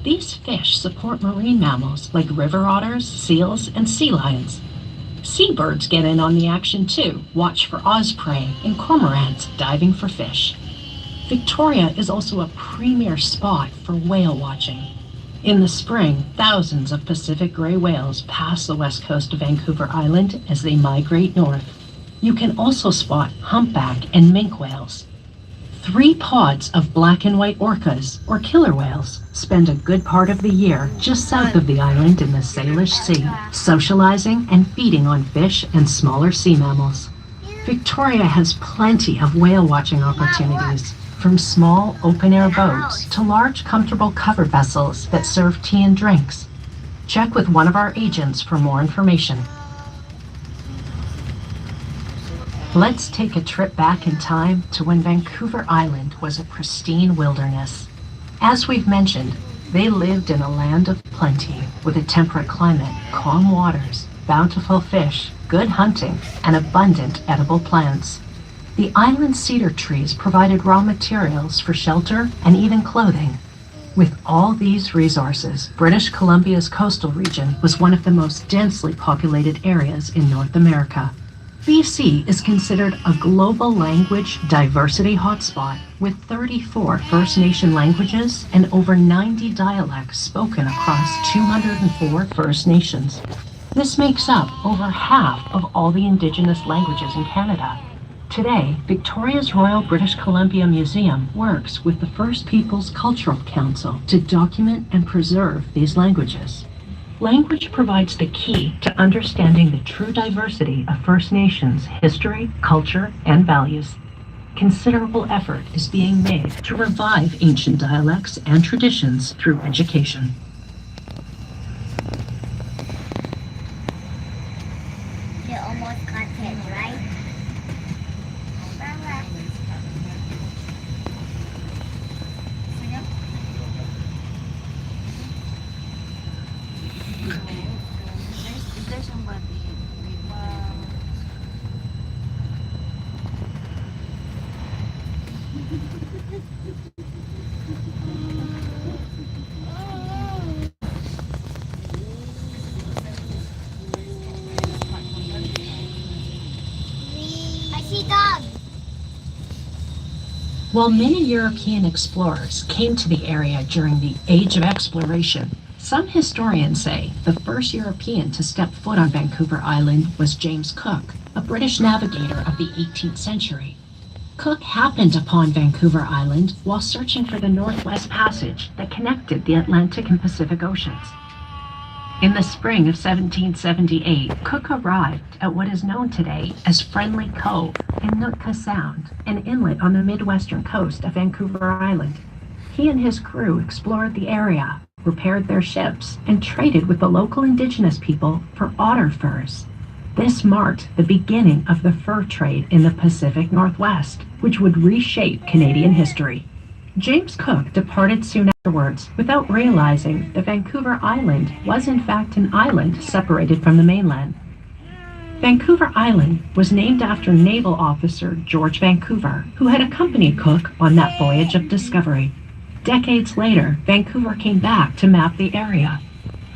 These fish support marine mammals like river otters, seals, and sea lions. Seabirds get in on the action too. Watch for osprey and cormorants diving for fish. Victoria is also a premier spot for whale watching. In the spring, thousands of Pacific gray whales pass the west coast of Vancouver Island as they migrate north. You can also spot humpback and minke whales. 3 pods of black and white orcas, or killer whales, spend a good part of the year just south of the island in the Salish Sea, socializing and feeding on fish and smaller sea mammals. Victoria has plenty of whale watching opportunities, from small open-air boats to large comfortable covered vessels that serve tea and drinks. Check with one of our agents for more information. Let's take a trip back in time to when Vancouver Island was a pristine wilderness. As we've mentioned, they lived in a land of plenty with a temperate climate, calm waters, bountiful fish, good hunting, and abundant edible plants. The island's cedar trees provided raw materials for shelter and even clothing. With all these resources, British Columbia's coastal region was one of the most densely populated areas in North America. BC is considered a global language diversity hotspot with 34 First Nation languages and over 90 dialects spoken across 204 First Nations. This makes up over half of all the Indigenous languages in Canada. Today, Victoria's Royal British Columbia Museum works with the First Peoples Cultural Council to document and preserve these languages. Language provides the key to understanding the true diversity of First Nations history, culture, and values. Considerable effort is being made to revive ancient dialects and traditions through education. I see dog. While many European explorers came to the area during the Age of Exploration, some historians say the first European to step foot on Vancouver Island was James Cook, a British navigator of the 18th century. Cook happened upon Vancouver Island while searching for the Northwest Passage that connected the Atlantic and Pacific Oceans. In the spring of 1778, Cook arrived at what is known today as Friendly Cove in Nootka Sound, an inlet on the midwestern coast of Vancouver Island. He and his crew explored the area, repaired their ships, and traded with the local indigenous people for otter furs. This marked the beginning of the fur trade in the Pacific Northwest, which would reshape Canadian history. James Cook departed soon afterwards without realizing that Vancouver Island was in fact an island separated from the mainland. Vancouver Island was named after naval officer George Vancouver, who had accompanied Cook on that voyage of discovery. Decades later, Vancouver came back to map the area.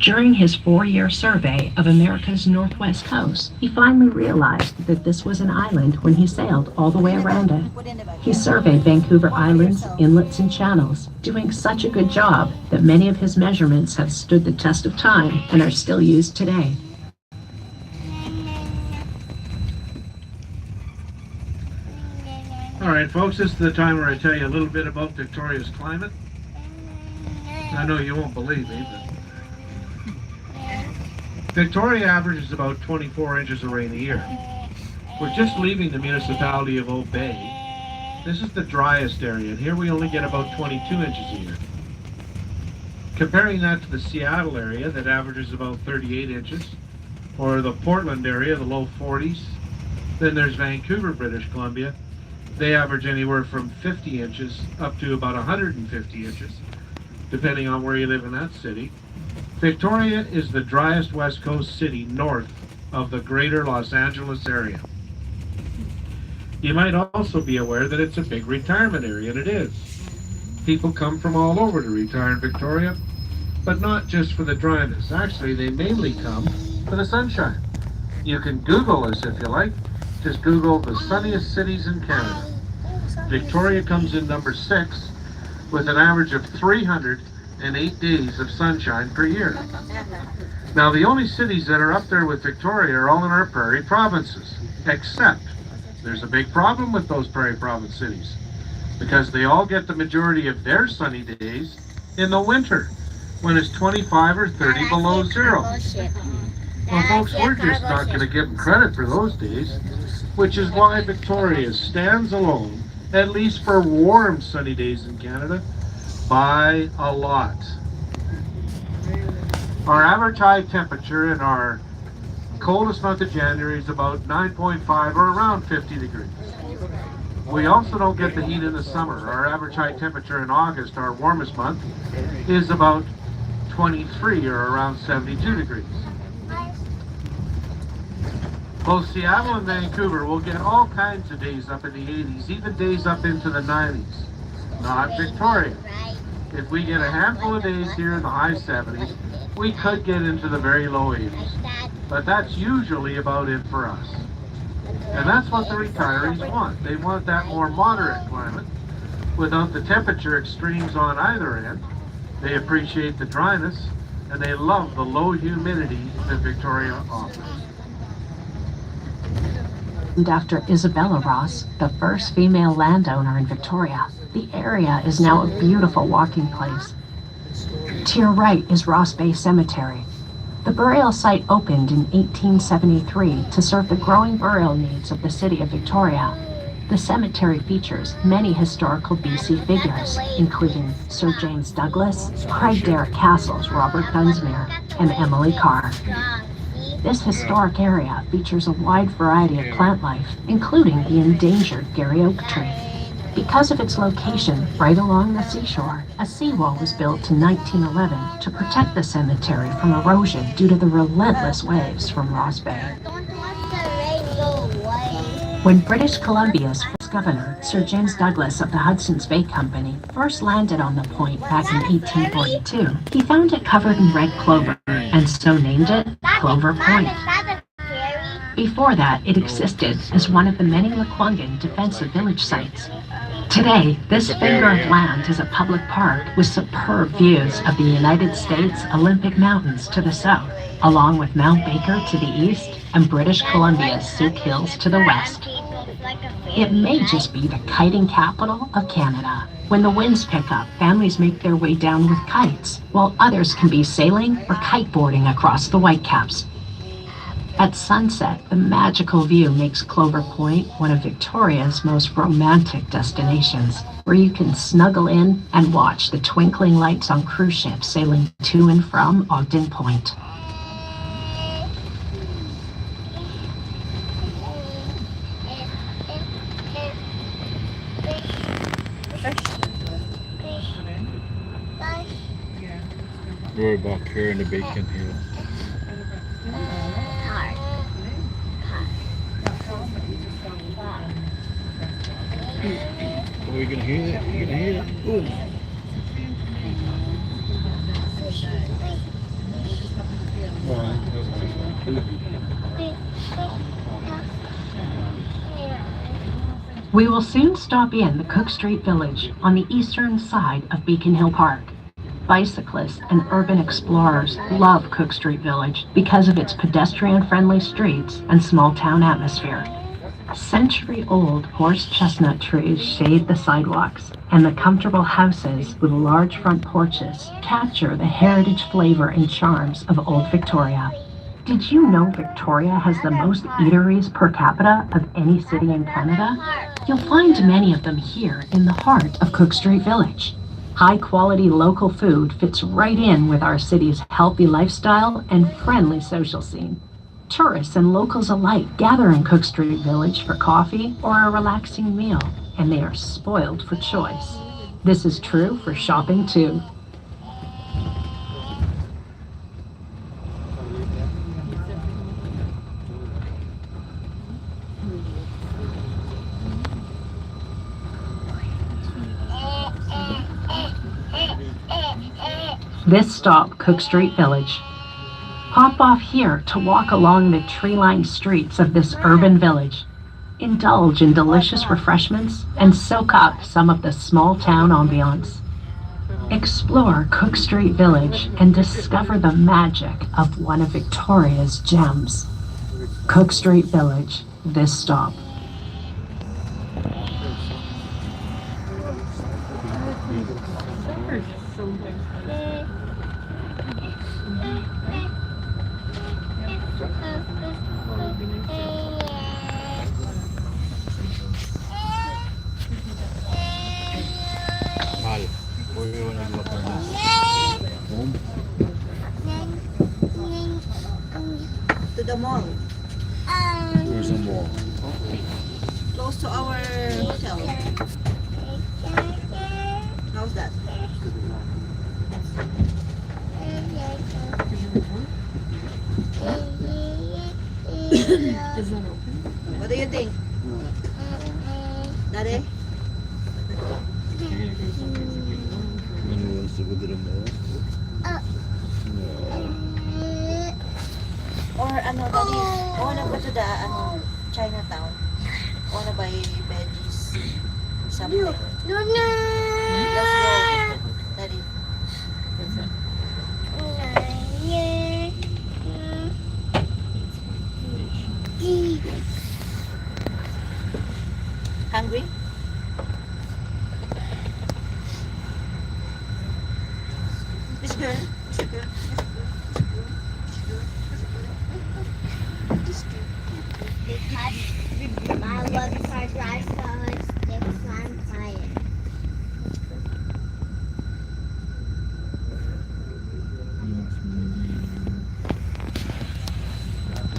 During his 4-year survey of America's northwest coast, he finally realized that this was an island when he sailed all the way around it. He surveyed Vancouver Island's inlets and channels, doing such a good job that many of his measurements have stood the test of time and are still used today. All right, folks, this is the time where I tell you a little bit about Victoria's climate. I know you won't believe me, but Victoria averages about 24 inches of rain a year. We're just leaving the municipality of Old Bay. This is the driest area, and here we only get about 22 inches a year. Comparing that to the Seattle area that averages about 38 inches, or the Portland area, the low 40s, then there's Vancouver, British Columbia. They average anywhere from 50 inches up to about 150 inches, depending on where you live in that city. Victoria is the driest West Coast city north of the greater Los Angeles area. You might also be aware that it's a big retirement area, and it is. People come from all over to retire in Victoria, but not just for the dryness. Actually, they mainly come for the sunshine. You can Google us if you like. Just Google the sunniest cities in Canada. Victoria comes in number 6 with an average of 308 days of sunshine per year. Now, the only cities that are up there with Victoria are all in our prairie provinces, except there's a big problem with those prairie province cities because they all get the majority of their sunny days in the winter when it's 25 or 30 below zero. Well, folks, we're just not going to give them credit for those days, which is why Victoria stands alone, at least for warm sunny days in Canada, by a lot. Our average high temperature in our coldest month of January is about 9.5 or around 50 degrees. We also don't get the heat in the summer. Our average high temperature in August, our warmest month, is about 23 or around 72 degrees. Both Seattle and Vancouver will get all kinds of days up in the 80s, even days up into the 90s. Not Victoria. If we get a handful of days here in the high 70s, we could get into the very low 80s. But that's usually about it for us. And that's what the retirees want. They want that more moderate climate without the temperature extremes on either end. They appreciate the dryness, and they love the low humidity that Victoria offers. Named after Isabella Ross, the first female landowner in Victoria, the area is now a beautiful walking place. To your right is Ross Bay Cemetery. The burial site opened in 1873 to serve the growing burial needs of the city of Victoria. The cemetery features many historical BC figures, including Sir James Douglas, Craig Derrick Castle's Robert Dunsmuir, and Emily Carr. This historic area features a wide variety of plant life, including the endangered Garry Oak tree. Because of its location right along the seashore, a seawall was built in 1911 to protect the cemetery from erosion due to the relentless waves from Ross Bay. When British Columbia's governor, Sir James Douglas of the Hudson's Bay Company, first landed on the point back in 1842, he found it covered in red clover and so named it Clover Point. Before that, it existed as one of the many Lekwungen defensive village sites. Today, this finger of land is a public park with superb views of the United States Olympic Mountains to the south, along with Mount Baker to the east and British Columbia's Silk Hills to the west. It may just be the kiting capital of Canada. When the winds pick up, families make their way down with kites, while others can be sailing or kiteboarding across the Whitecaps. At sunset, the magical view makes Clover Point one of Victoria's most romantic destinations, where you can snuggle in and watch the twinkling lights on cruise ships sailing to and from Ogden Point. We're back here in the Bacon Hill. Oh, you can hear it? You can hear it? Ooh. We will soon stop in the Cook Street Village on the eastern side of Beacon Hill Park. Bicyclists and urban explorers love Cook Street Village because of its pedestrian-friendly streets and small-town atmosphere. Century-old horse chestnut trees shade the sidewalks, and the comfortable houses with large front porches capture the heritage flavor and charms of old Victoria. Did you know Victoria has the most eateries per capita of any city in Canada? You'll find many of them here in the heart of Cook Street Village. High-quality local food fits right in with our city's healthy lifestyle and friendly social scene. Tourists and locals alike gather in Cook Street Village for coffee or a relaxing meal, and they are spoiled for choice. This is true for shopping too. This stop, Cook Street Village. Hop off here to walk along the tree-lined streets of this urban village. Indulge in delicious refreshments and soak up some of the small-town ambiance. Explore Cook Street Village and discover the magic of one of Victoria's gems. Cook Street Village, this stop. To the mall. Where's the mall? Close to our hotel. How's that? What do you think? Daddy? Anyone wants to go to the mall? Or ano, Daddy? I wanna go to the Chinatown. I wanna buy veggies. Something. Let's go, Daddy. Hungry? This girl? This girl? Because my website right now is sticks on fire.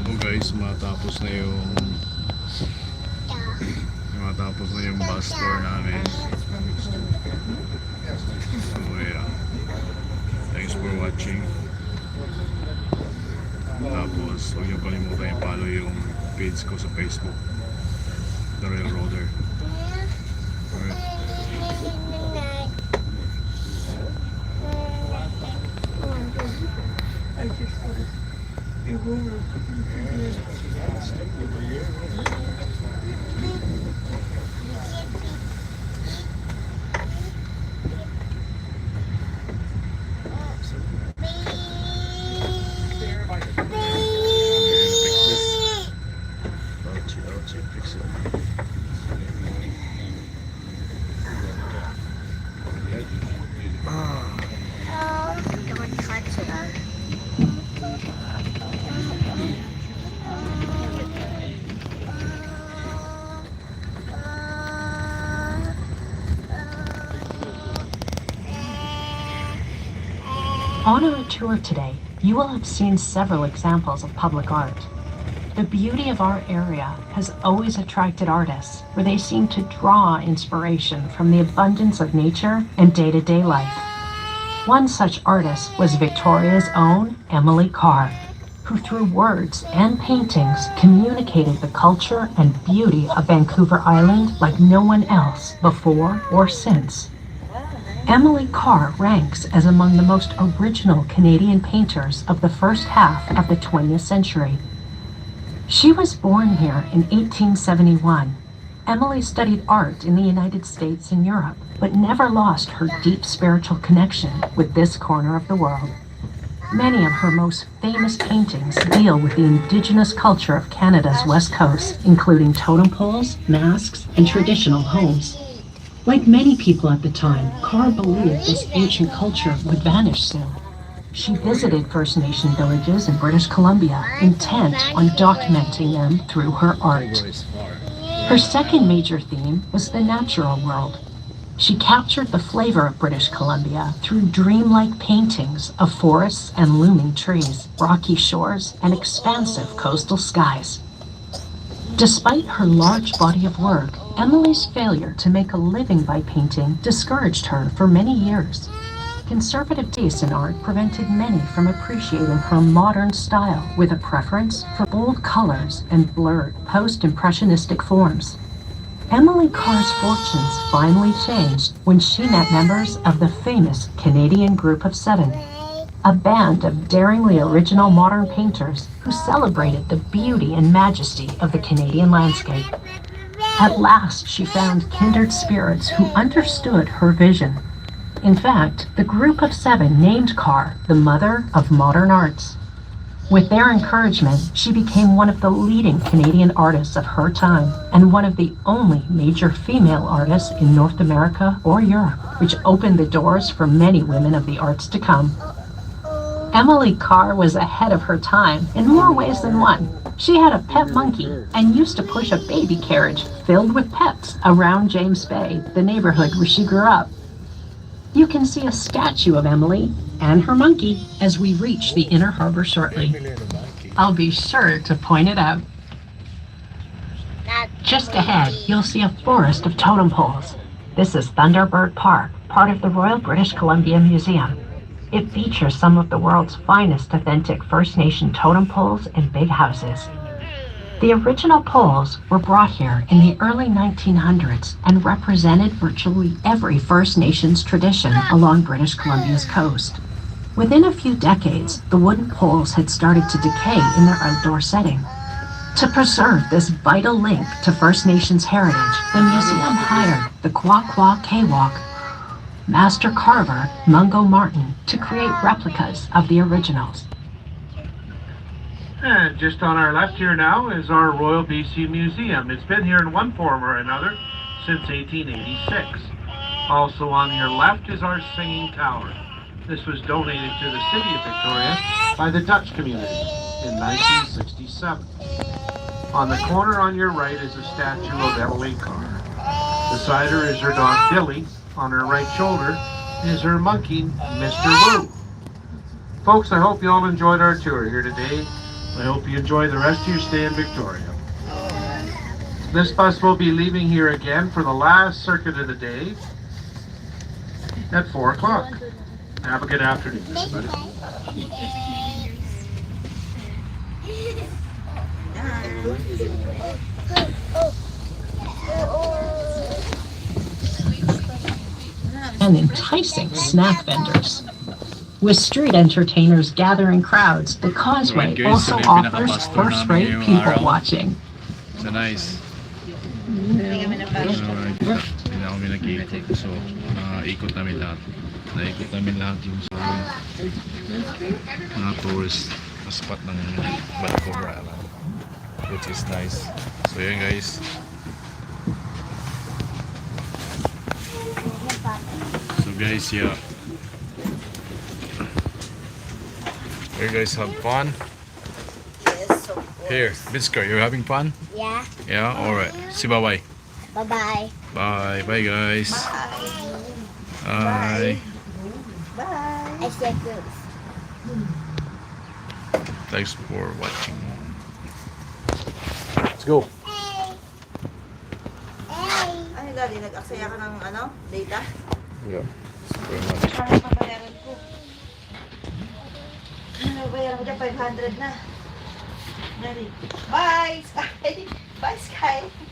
Oh guys, matapos na yung bus tour namin. So yeah, thanks for watching. Tapos huwag niyo kalimutan i-follow yung page ko sa Facebook, The Real Roader. On our tour today, you will have seen several examples of public art. The beauty of our area has always attracted artists, where they seem to draw inspiration from the abundance of nature and day-to-day life. One such artist was Victoria's own Emily Carr, who through words and paintings communicated the culture and beauty of Vancouver Island like no one else before or since. Emily Carr ranks as among the most original Canadian painters of the first half of the 20th century. She was born here in 1871. Emily studied art in the United States and Europe, but never lost her deep spiritual connection with this corner of the world. Many of her most famous paintings deal with the Indigenous culture of Canada's West Coast, including totem poles, masks, and traditional homes. Like many people at the time, Carr believed this ancient culture would vanish soon. She visited First Nation villages in British Columbia, intent on documenting them through her art. Her second major theme was the natural world. She captured the flavor of British Columbia through dreamlike paintings of forests and looming trees, rocky shores, and expansive coastal skies. Despite her large body of work, Emily's failure to make a living by painting discouraged her for many years. Conservative taste in art prevented many from appreciating her modern style with a preference for bold colors and blurred post-impressionistic forms. Emily Carr's fortunes finally changed when she met members of the famous Canadian Group of Seven, a band of daringly original modern painters who celebrated the beauty and majesty of the Canadian landscape. At last, she found kindred spirits who understood her vision. In fact, the Group of Seven named Carr the Mother of Modern Arts. With their encouragement, she became one of the leading Canadian artists of her time and one of the only major female artists in North America or Europe, which opened the doors for many women of the arts to come. Emily Carr was ahead of her time in more ways than one. She had a pet monkey and used to push a baby carriage filled with pets around James Bay, the neighborhood where she grew up. You can see a statue of Emily and her monkey as we reach the inner harbor shortly. I'll be sure to point it out. Just ahead, you'll see a forest of totem poles. This is Thunderbird Park, part of the Royal British Columbia Museum. It features some of the world's finest authentic First Nation totem poles and big houses. The original poles were brought here in the early 1900s and represented virtually every First Nations tradition along British Columbia's coast. Within a few decades, the wooden poles had started to decay in their outdoor setting. To preserve this vital link to First Nations heritage, the museum hired the Kwa Kwa Kwak master carver Mungo Martin to create replicas of the originals. And just on our left here now is our Royal BC Museum. It's been here in one form or another since 1886. Also on your left is our Singing Tower. This was donated to the city of Victoria by the Dutch community in 1967. On the corner on your right is a statue of Emily Carr. Beside her is her dog Billy. On her right shoulder is her monkey, Mr. Woo. Folks, I hope you all enjoyed our tour here today. I hope you enjoy the rest of your stay in Victoria. This bus will be leaving here again for the last circuit of the day at 4 o'clock. Have a good afternoon, everybody. And enticing snack vendors. With street entertainers gathering crowds, the causeway also offers first-rate people watching. So nice. Hindi na kami nag-ikot. So, ikot namin lahat. Naikot namin lahat yung sa mga tourist spot ng Vancouver Island, which is nice. So yun guys. So guys, yeah. You guys have fun? Yes, of course. Here, Bisgard, you're having fun? Yeah. Yeah? Alright. Say bye-bye. Bye-bye. Bye. Bye guys. Bye. Bye. I said this. Thanks for watching. Let's go. Ay, Daddy, nag-aksaya ka ng ano? Data? Yeah. Very much. Parang papayaran ko. Ano, bayaran ko dyan? 500 na. Daddy. Bye, Sky! Bye, Sky!